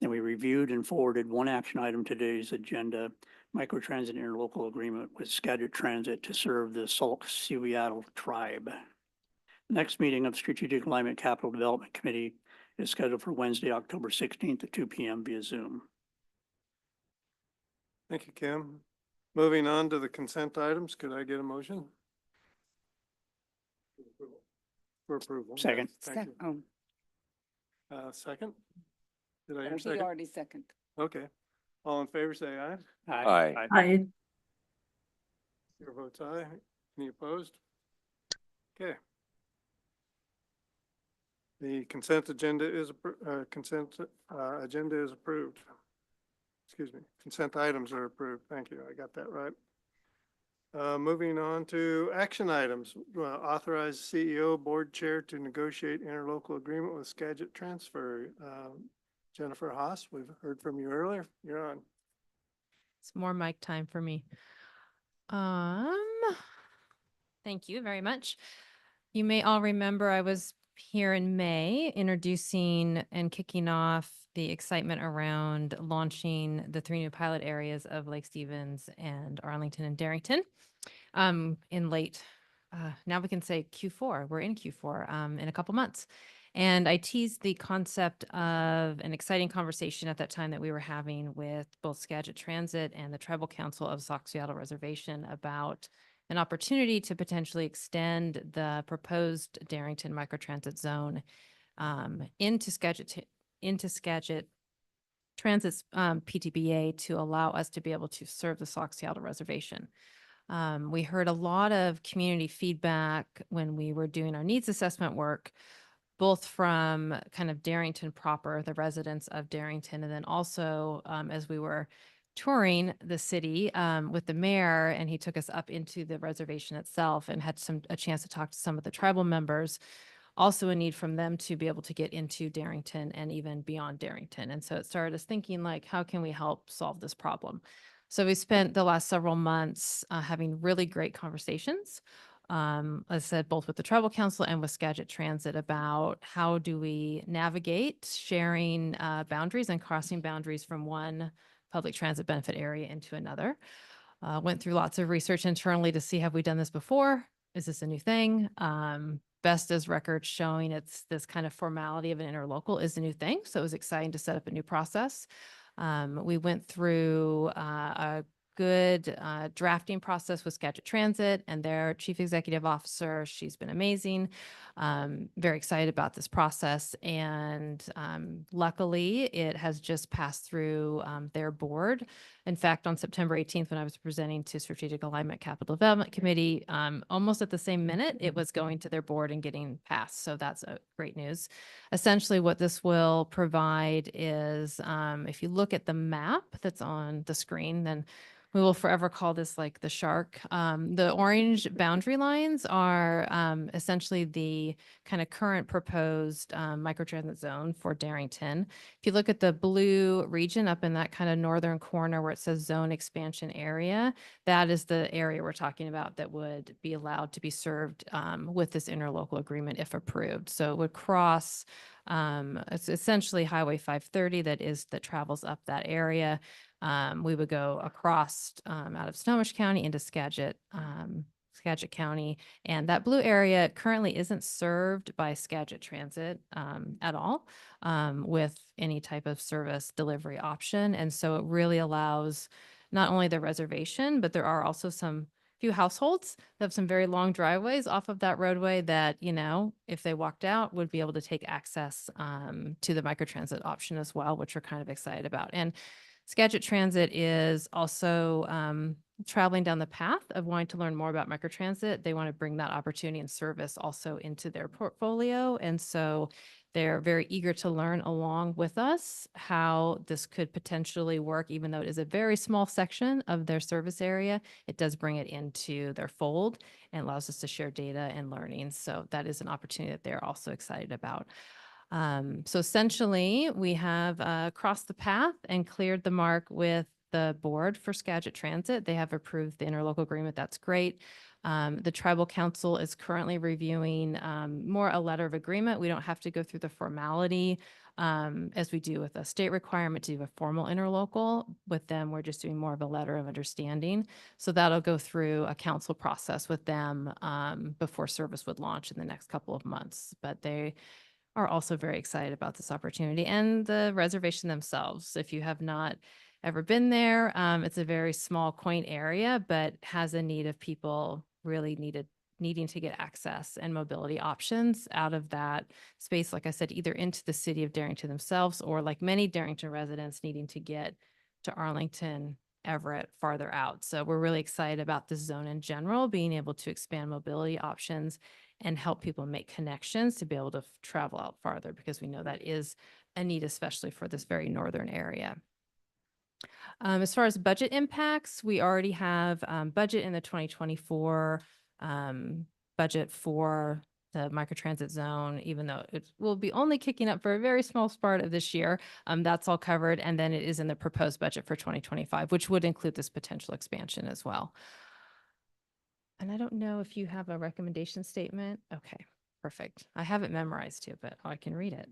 And we reviewed and forwarded one action item to today's agenda, microtransit interlocal agreement with Skagit Transit to serve the Sauk Seattle tribe. The next meeting of Strategic Alignment Capital Development Committee is scheduled for Wednesday, October 16th at 2 p.m. via Zoom. Thank you, Kim. Moving on to the consent items, could I get a motion? For approval. Second. Thank you. Second? Did I hear He second? already second. Okay. All in favor, say aye. Aye. I, Your vote's aye. Any opposed? Okay. The consent agenda is approved. Excuse me. Consent items are approved. Thank you. I got that right. Moving on to action items. Authorize CEO Board Chair to negotiate interlocal agreement with Skagit Transfer. Jennifer Haas, we've heard from you earlier. You're on. It's more mic time for me. Thank you very much. You may all remember I was here in May introducing and kicking off the excitement around launching the 3 new pilot areas of Lake Stevens and Arlington and Darrington in late, now we can say Q4. We're in Q4 in a couple months. And I teased the concept of an exciting conversation at that time that we were having with both Skagit Transit and the Tribal Council of Sauk Seattle Reservation about an opportunity to potentially extend the proposed Darrington microtransit zone into Skagit Transit's PTBA to allow us to be able to serve the Sauk Seattle Reservation. We heard a lot of community feedback when we were doing our needs assessment work, both from kind of Darrington proper, the residents of Darrington, and then also as we were touring the city with the mayor, and he took us up into the reservation itself and had a chance to talk to some of the tribal members. Also a need from them to be able to get into Darrington and even beyond Darrington. And so it started us thinking, like, how can we help solve this problem? So we spent the last several months having really great conversations. As I said, both with the Tribal Council and with Skagit Transit about how do we navigate sharing boundaries and crossing boundaries from one public transit benefit area into another. Went through lots of research internally to see, have we done this before? Is this a new thing? Best as records showing it's this kind of formality of an interlocal is a new thing. So it was exciting to set up a new process. We went through a good drafting process with Skagit Transit and their chief executive officer. She's been amazing. Very excited about this process. And luckily, it has just passed through their board. In fact, on September 18th, when I was presenting to Strategic Alignment Capital Development Committee, almost at the same minute, it was going to their board and getting passed. So that's great news. Essentially, what this will provide is, if you look at the map that's on the screen, then we will forever call this like the shark. The orange boundary lines are essentially the kind of current proposed microtransit zone for Darrington. If you look at the blue region up in that kind of northern corner where it says zone expansion area, that is the area we're talking about that would be allowed to be served with this interlocal agreement if approved. So it would cross, it's essentially Highway 530 that travels up that area. We would go across out of Snohomish County into Skagit County. And that blue area currently isn't served by Skagit Transit at all with any type of service delivery option. And so it really allows not only the reservation, but there are also some few households that have some very long driveways off of that roadway that, you know, if they walked out, would be able to take access to the microtransit option as well, which we're kind of excited about. And Skagit Transit is also traveling down the path of wanting to learn more about microtransit. They want to bring that opportunity and service also into their portfolio. And so they're very eager to learn along with us how this could potentially work, even though it is a very small section of their service area. It does bring it into their fold and allows us to share data and learning. So that is an opportunity that they're also excited about. So essentially, we have crossed the path and cleared the mark with the board for Skagit Transit. They have approved the interlocal agreement. That's great. The tribal council is currently reviewing more a letter of agreement. We don't have to go through the formality as we do with a state requirement to do a formal interlocal. With them, we're just doing more of a letter of understanding. So that'll go through a council process with them before service would launch in the next couple of months. But they are also very excited about this opportunity and the reservation themselves. If you have not ever been there, it's a very small, quaint area, but has a need of people really needing to get access and mobility options out of that space, like I said, either into the city of Darrington themselves or like many Darrington residents needing to get to Arlington, Everett, farther out. So we're really excited about this zone in general, being able to expand mobility options and help people make connections to be able to travel out farther, because we know that is a need, especially for this very northern area. As far as budget impacts, we already have budget in the 2024 budget for the microtransit zone, even though it will be only kicking up for a very small part of this year. That's all covered. And then it is in the proposed budget for 2025, which would include this potential expansion as well. And I don't know if you have a recommendation statement. Okay, perfect. I have it memorized too, but I can read it.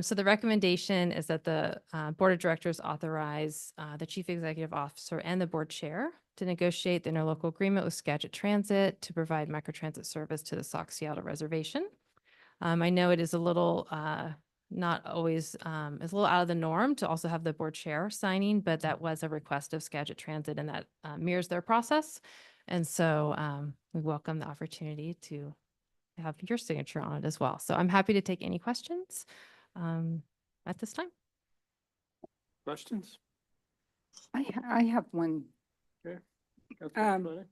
So the recommendation is that the board of directors authorize the chief executive officer and the board chair to negotiate the interlocal agreement with Skagit Transit to provide microtransit service to the Sauk Seattle reservation. I know it is a little not always, it's a little out of the norm to also have the board chair signing, but that was a request of Skagit Transit and that mirrors their process. And so we welcome the opportunity to have your signature on it as well. So I'm happy to take any questions at this time. Questions? I have one. Okay. Councilman Fleming?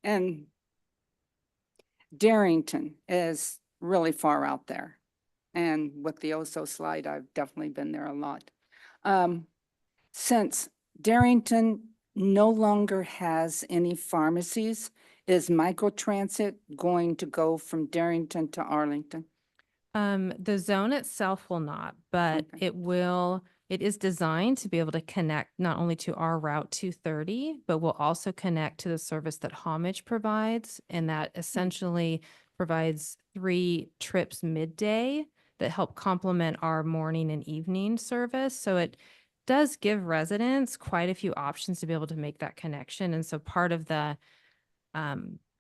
And Darrington is really far out there. And with the OSO slide, I've definitely been there a lot. Since Darrington no longer has any pharmacies, is microtransit going to go from Darrington to Arlington? The zone itself will not, but Okay. it is designed to be able to connect not only to our Route 230, but will also connect to the service that Homage provides. And that essentially provides 3 trips midday that help complement our morning and evening service. So it does give residents quite a few options to be able to make that connection. And so part of the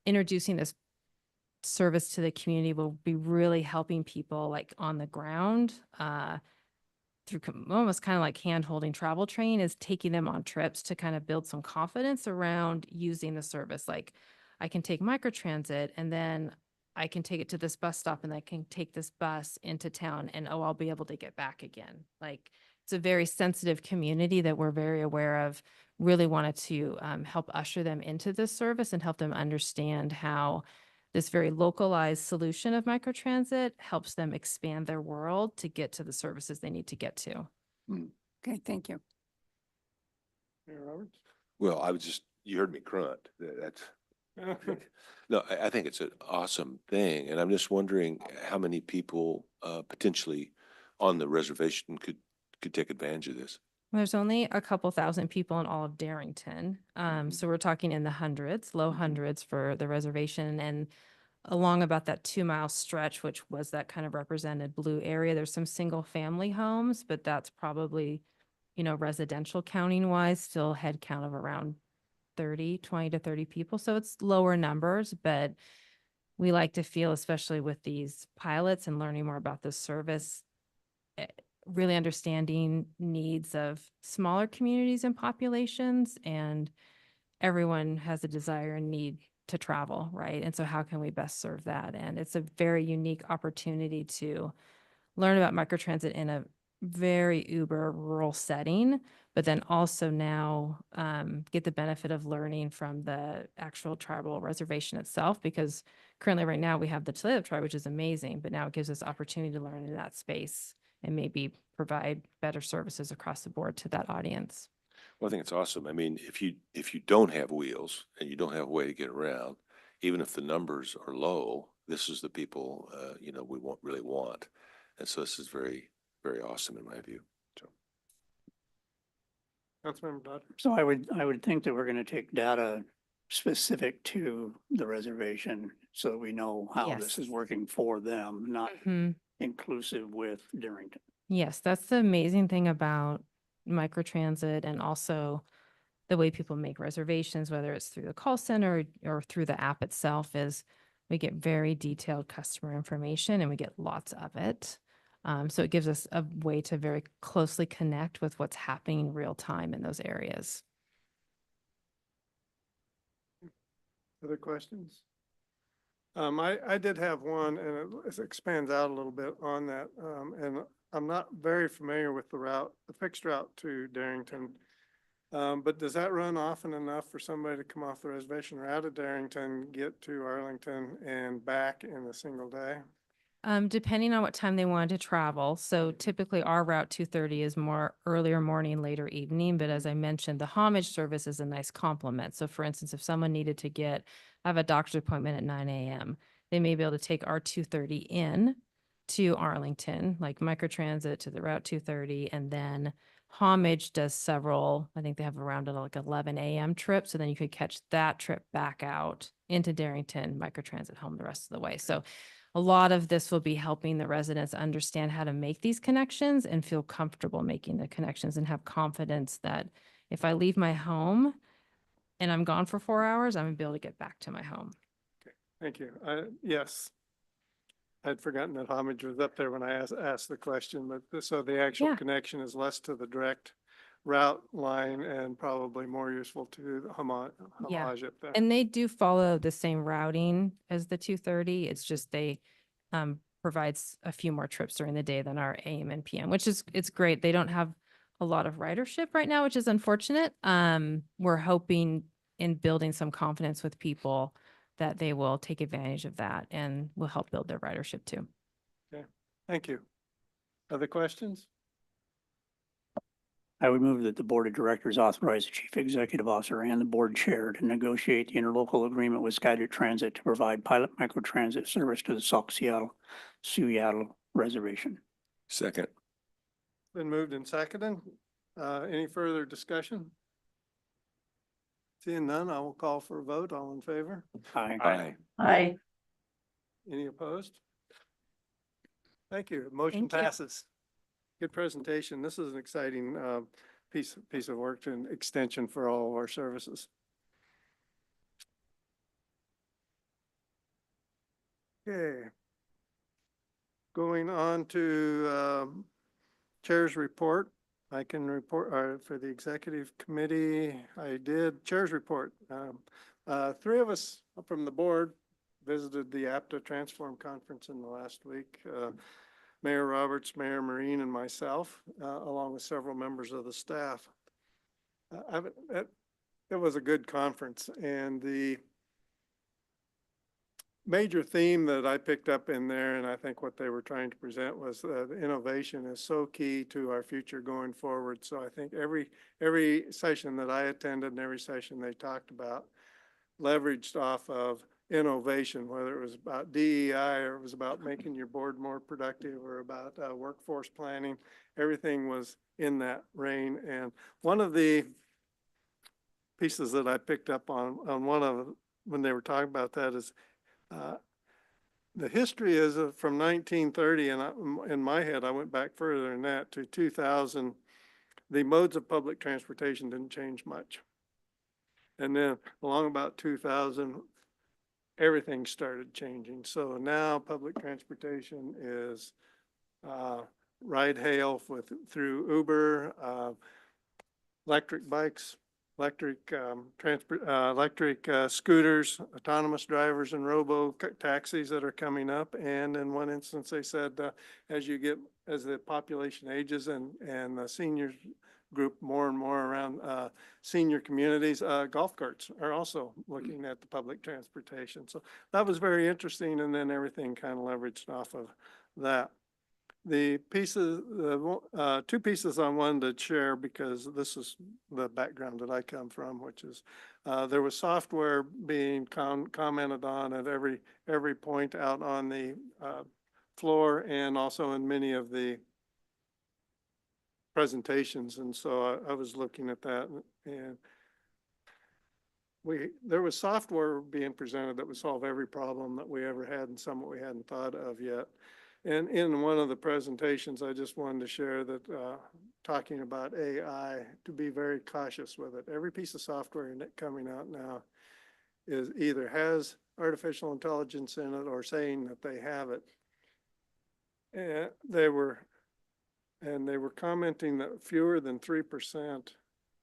introducing this service to the community will be really helping people like on the ground through almost kind of like hand-holding travel training, is taking them on trips to kind of build some confidence around using the service. Like I can take microtransit and then I can take it to this bus stop and I can take this bus into town and I'll be able to get back again. Like it's a very sensitive community that we're very aware of, really wanted to help usher them into this service and help them understand how this very localized solution of microtransit helps them expand their world to get to the services they need to get to. Okay, thank you. Mayor Roberts? Well, you heard me grunt. That's, no, I think it's an awesome thing. And I'm just wondering how many people potentially on the reservation could take advantage of this. There's only a couple thousand people in all of Darrington. So we're talking in the hundreds, low hundreds for the reservation. And along about that 2-mile stretch, which was that kind of represented blue area, there's some single family homes, but that's probably residential counting wise, still head count of around 20 to 30 people. So it's lower numbers, but we like to feel, especially with these pilots and learning more about the service, really understanding needs of smaller communities and populations, and everyone has a desire and need to travel, right? And so how can we best serve that? And it's a very unique opportunity to learn about microtransit in a very uber rural setting, but then also now get the benefit of learning from the actual tribal reservation itself, because currently right now we have the Tulalip tribe, which is amazing, but now it gives us opportunity to learn in that space and maybe provide better services across the board to that audience. Well, I think it's awesome. I mean, if you don't have wheels and you don't have a way to get around, even if the numbers are low, this is the people, we really want. And so this is very, very awesome in my view. So. Councilmember Dodd. So I would think that we're going to take data specific to the reservation so that we know how this is Yes. working for them, not Mhm. inclusive with Darrington. Yes, that's the amazing thing about microtransit, and also the way people make reservations, whether it's through the call center or through the app itself, is we get very detailed customer information and we get lots of it. So it gives us a way to very closely connect with what's happening in real time in those areas. Other questions? I did have one, and it expands out a little bit on that. And I'm not very familiar with the fixed route to Darrington. But does that run often enough for somebody to come off the reservation or out of Darrington, get to Arlington and back in a single day? Depending on what time they wanted to travel. So typically our Route 230 is more earlier morning, later evening. But as I mentioned, the homage service is a nice complement. So for instance, if someone needed to have a doctor's appointment at 9 a.m., they may be able to take our 230 in to Arlington, like microtransit to the Route 230. And then homage does several, I think they have around like 11 a.m. trip. So then you could catch that trip back out into Darrington, microtransit home the rest of the way. So a lot of this will be helping the residents understand how to make these connections and feel comfortable making the connections and have confidence that if I leave my home and I'm gone for 4 hours, I'm gonna be able to get back to my home. Thank you. Yes. I'd forgotten that homage was up there when I asked the question, but so the actual Yeah. connection is less to the direct route line and probably more useful to the homage up there. And they do follow the same routing as the 230. It's just they provides a few more trips during the day than our AM and PM, it's great. They don't have a lot of ridership right now, which is unfortunate. We're hoping in building some confidence with people that they will take advantage of that and will help build their ridership too. Okay, thank you. Other questions? I would move that the Board of Directors authorize the Chief Executive Officer and the Board Chair to negotiate the interlocal agreement with Skyder Transit to provide pilot microtransit service to the Sauk Seattle Reservation. Second. Been moved and seconded. Any further discussion? Seeing none, I will call for a vote. All in favor? Aye. Aye. Aye. Any opposed? Thank you. Motion Thank you. passes. Good presentation. This is an exciting piece of work and extension for all of our services. Okay. Going on to Chair's report. I can report for the executive committee. I did Chair's report. 3 of us from the board visited the APTA Transform Conference in the last week. Mayor Roberts, Mayor Marine, and myself, along with several members of the staff. It was a good conference, and the major theme that I picked up in there, and I think what they were trying to present, was that innovation is so key to our future going forward. So I think every session that I attended and every session they talked about leveraged off of innovation, whether it was about DEI or it was about making your board more productive or about workforce planning. Everything was in that reign. And one of the pieces that I picked up on when they were talking about that is the history is from 1930, and in my head I went back further than that to 2000. the modes of public transportation didn't change much. And then along about 2000, everything started changing. So now public transportation is ride hail through Uber, electric bikes, electric scooters, autonomous drivers, and robo taxis that are coming up. And in one instance, they said as the population ages and the seniors group more and more around senior communities, golf carts are also looking at the public transportation. So that was very interesting. And then everything kind of leveraged off of that. The pieces, two pieces I wanted to share, because this is the background that I come from, which is there was software being commented on at every point out on the floor and also in many of the presentations. And so I was looking at that, and there was software being presented that would solve every problem that we ever had and some that we hadn't thought of yet. And in one of the presentations, I just wanted to share that talking about AI, to be very cautious with it. Every piece of software coming out now is either has artificial intelligence in it or saying that they have it. And they were commenting that fewer than 3%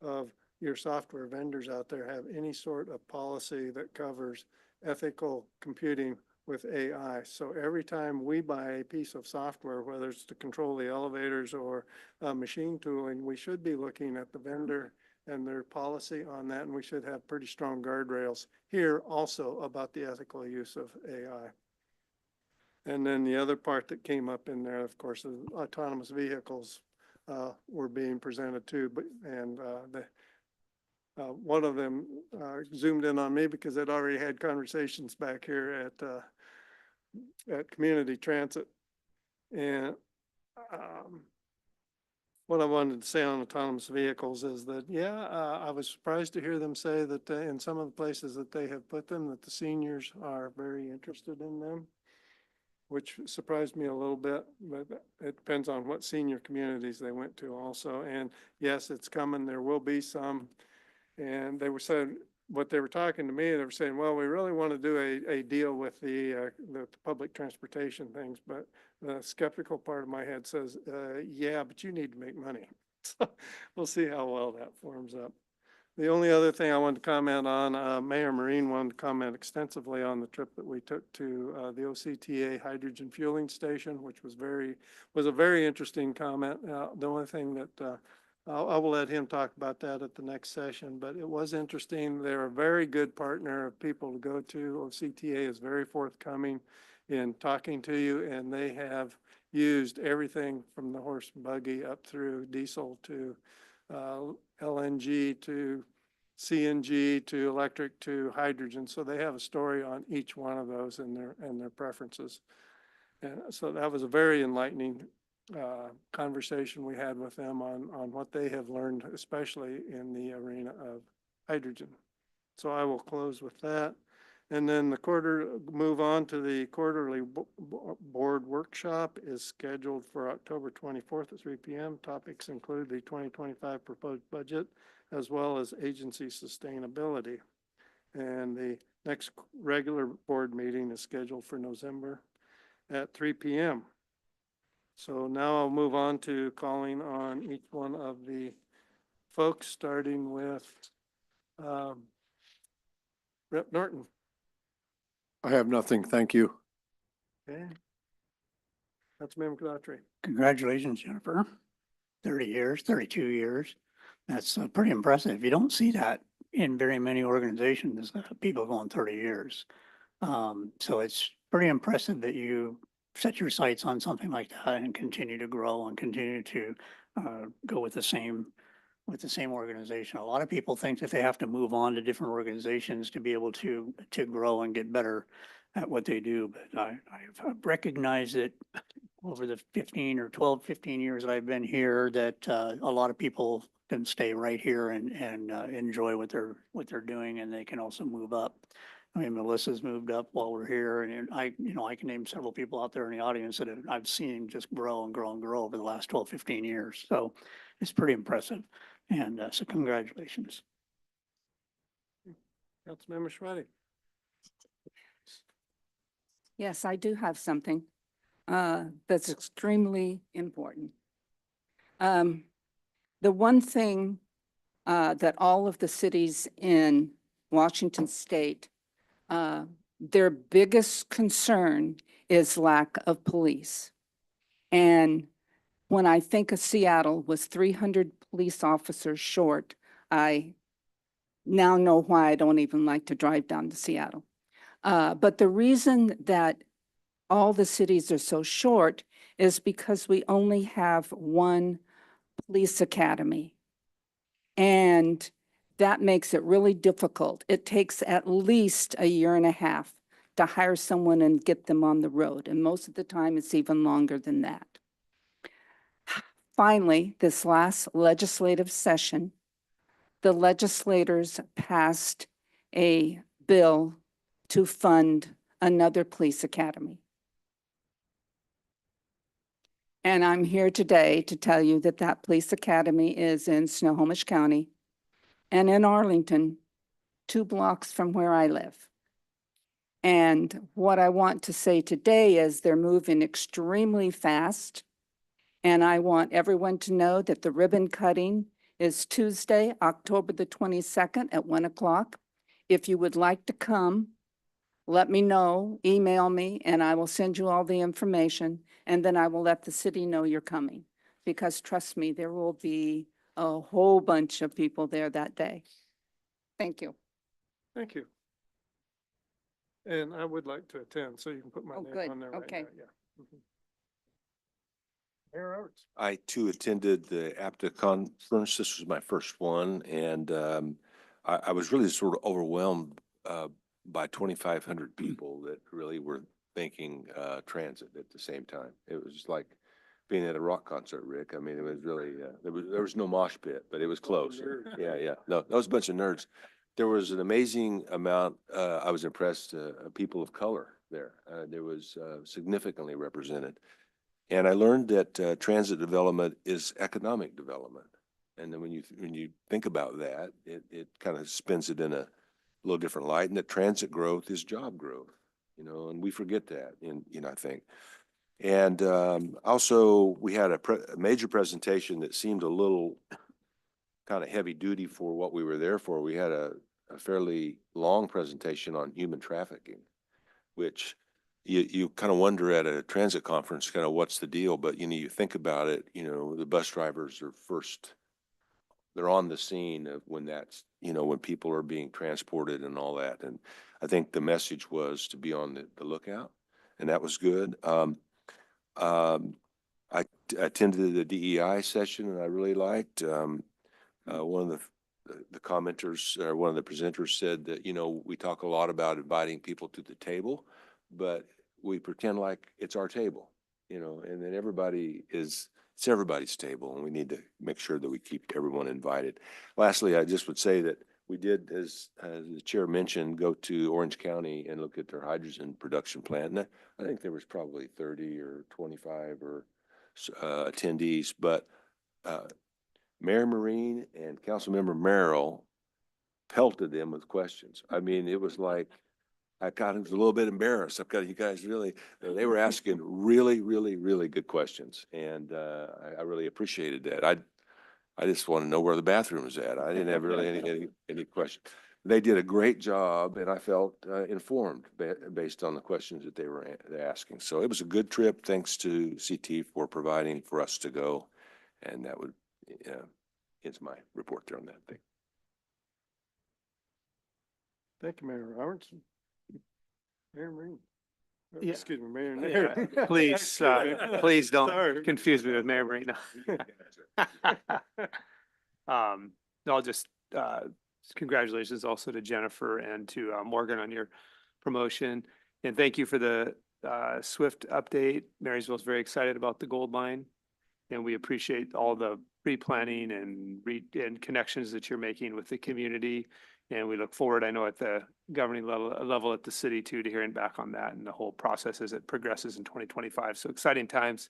of your software vendors out there have any sort of policy that covers ethical computing with AI. So every time we buy a piece of software, whether it's to control the elevators or machine tooling, we should be looking at the vendor and their policy on that, and we should have pretty strong guardrails here also about the ethical use of AI. And then the other part that came up in there, of course, is autonomous vehicles were being presented too, one of them zoomed in on me because I'd already had conversations back here at Community Transit. And what I wanted to say on autonomous vehicles is that, I was surprised to hear them say that in some of the places that they have put them, that the seniors are very interested in them, which surprised me a little bit, but it depends on what senior communities they went to also. And yes, it's coming. There will be some. And they were saying, what they were talking to me, they were saying, well, we really want to do a deal with the public transportation things. But the skeptical part of my head says, yeah, but you need to make money. So we'll see how well that forms up. The only other thing I wanted to comment on, Mayor Marine wanted to comment extensively on the trip that we took to the OCTA hydrogen fueling station, which was a very interesting comment. The only thing that I will let him talk about that at the next session, but it was interesting. They're a very good partner of people to go to. OCTA is very forthcoming in talking to you, and they have used everything from the horse and buggy up through diesel to LNG to CNG to electric to hydrogen. So they have a story on each one of those and their preferences. And so that was a very enlightening conversation we had with them on what they have learned, especially in the arena of hydrogen. So I will close with that. And then move on to the quarterly board workshop is scheduled for October 24th at 3 p.m. Topics include the 2025 proposed budget, as well as agency sustainability. And the next regular board meeting is scheduled for November at 3 p.m. So now I'll move on to calling on each one of the folks, starting with Rep. Norton. I have nothing. Thank you. Okay. Councilmember Daughtry. Congratulations, Jennifer. 30 years, 32 years. That's pretty impressive. You don't see that in very many organizations, people going 30 years. So it's pretty impressive that you set your sights on something like that and continue to grow and continue to go with the same organization. A lot of people think that they have to move on to different organizations to be able to grow and get better at what they do. But I've recognized that over the 15 years I've been here, that a lot of people can stay right here and enjoy what they're doing, and they can also move up. I mean, Melissa's moved up while we're here, and I can name several people out there in the audience that I've seen just grow and grow and grow over the last 12, 15 years. So it's pretty impressive. And so congratulations. Councilmember Schweitzer. Yes, I do have something that's extremely important. The one thing that all of the cities in Washington State, their biggest concern is lack of police. And when I think of Seattle was 300 police officers short, I now know why I don't even like to drive down to Seattle. But the reason that all the cities are so short is because we only have one police academy. And that makes it really difficult. It takes at least a year and a half to hire someone and get them on the road. And most of the time, it's even longer than that. Finally, this last legislative session, the legislators passed a bill to fund another police academy. And I'm here today to tell you that that police academy is in Snohomish County and in Arlington, 2 blocks from where I live. And what I want to say today is they're moving extremely fast. And I want everyone to know that the ribbon cutting is Tuesday, October the 22nd at 1 o'clock. If you would like to come, let me know, email me, and I will send you all the information. And then I will let the city know you're coming. Because trust me, there will be a whole bunch of people there that day. Thank you. Thank you. And I would like to attend, so you can put my Oh, name good. on there right now. Okay. Yeah. Mhm. Mayor Roberts. I too attended the APTA conference. This was my first one, and I was really sort of overwhelmed by 2,500 people that really were thinking transit at the same time. It was just like being at a rock concert, Rick. I mean, it was really there was no mosh pit, but it was close. Yeah, yeah. No, that was a bunch of nerds. There was an amazing amount. I was impressed. People of color there. There was significantly represented. And I learned that transit development is economic development. And then when you think about that, it kind of spins it in a little different light, and that transit growth is job growth, and we forget that I think. And also we had a major presentation that seemed a little kind of heavy duty for what we were there for. We had a fairly long presentation on human trafficking, which you kind of wonder at a transit conference, kind of what's the deal, but you think about it, the bus drivers are first, they're on the scene of when that's, when people are being transported and all that. And I think the message was to be on the lookout, and that was good. I attended the DEI session, and I really liked, one of the commenters, or one of the presenters said that, we talk a lot about inviting people to the table, but we pretend like it's our table, and then it's everybody's table, and we need to make sure that we keep everyone invited. Lastly, I just would say that we did, as the chair mentioned, go to Orange County and look at their hydrogen production plant. And I think there was probably 30 or 25 or attendees, but Mayor Marine and Councilmember Merrill pelted them with questions. I mean, it was like, I was a little bit embarrassed. You guys really, they were asking really, really, really good questions. And I really appreciated that. I just want to know where the bathroom is at. I didn't have really any questions. They did a great job, and I felt informed based on the questions that they were asking. So it was a good trip. Thanks to CT for providing for us to go. And that would, it's my report there on that thing. Thank you, Mayor Roberts. Mayor Marine. Yeah. Excuse me, Mayor. Yeah, please, please don't Sorry. confuse me with Mayor Marino. No, I'll just, congratulations also to Jennifer and to Morgan on your promotion. And thank you for the swift update. Marysville's very excited about the Gold Line. And we appreciate all the pre-planning and connections that you're making with the community And we look forward, I know at the governing level at the city too, to hearing back on that and the whole process as it progresses in 2025. So exciting times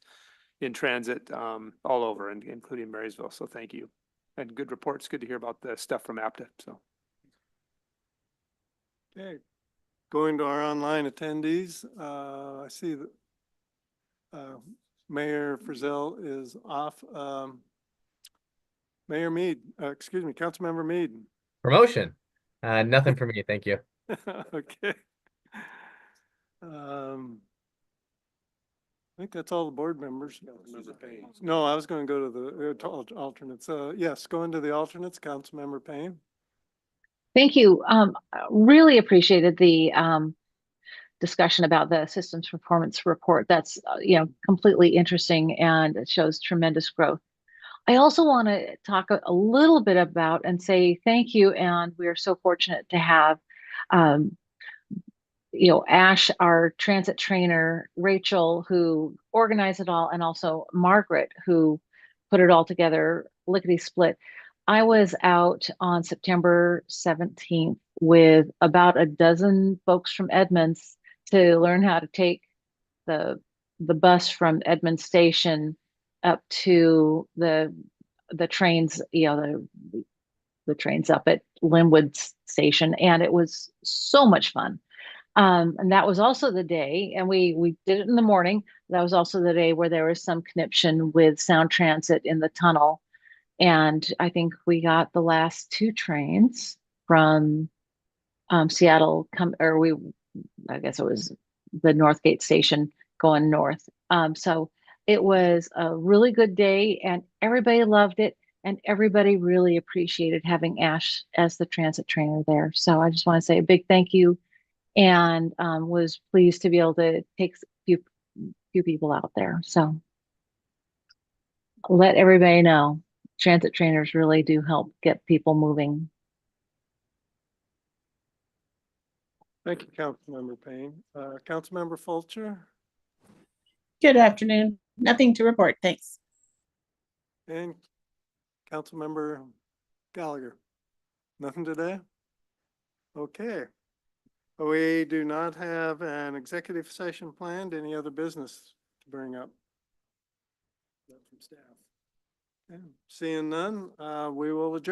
in transit all over, and including Marysville. So thank you. And good reports. Good to hear about the stuff from APTA. So. Okay, going to our online attendees, I see that Mayor Frizzell is off. Mayor Mead, excuse me, Councilmember Mead. Promotion. Nothing for me, thank you. Okay. I think that's all the board members. No, I was going to go to the alternates. Yes, go into the alternates, Councilmember Payne. Thank you. Really appreciated the discussion about the systems performance report. That's completely interesting, and it shows tremendous growth. I also want to talk a little bit about and say thank you, and we are so fortunate to have Ash, our transit trainer, Rachel, who organized it all, and also Margaret, who put it all together, lickety split. I was out on September 17th with about a dozen folks from Edmonds to learn how to take the bus from Edmonds Station up to the trains, the trains up at Linwood Station, and it was so much fun. And that was also the day, and we did it in the morning. That was also the day where there was some conniption with Sound Transit in the tunnel. And I think we got the last two trains from Seattle I guess it was the Northgate station going north. So it was a really good day, and everybody loved it, and everybody really appreciated having Ash as the transit trainer there. So I just want to say a big thank you, and was pleased to be able to take a few people out there. So let everybody know transit trainers really do help get people moving. Thank you, Councilmember Payne. Councilmember Fulcher Good afternoon. Nothing to report. Thanks. and Councilmember Gallagher. Nothing today? Okay. We do not have an executive session planned. Any other business to bring up? From staff. Okay. Seeing none, we will adjourn.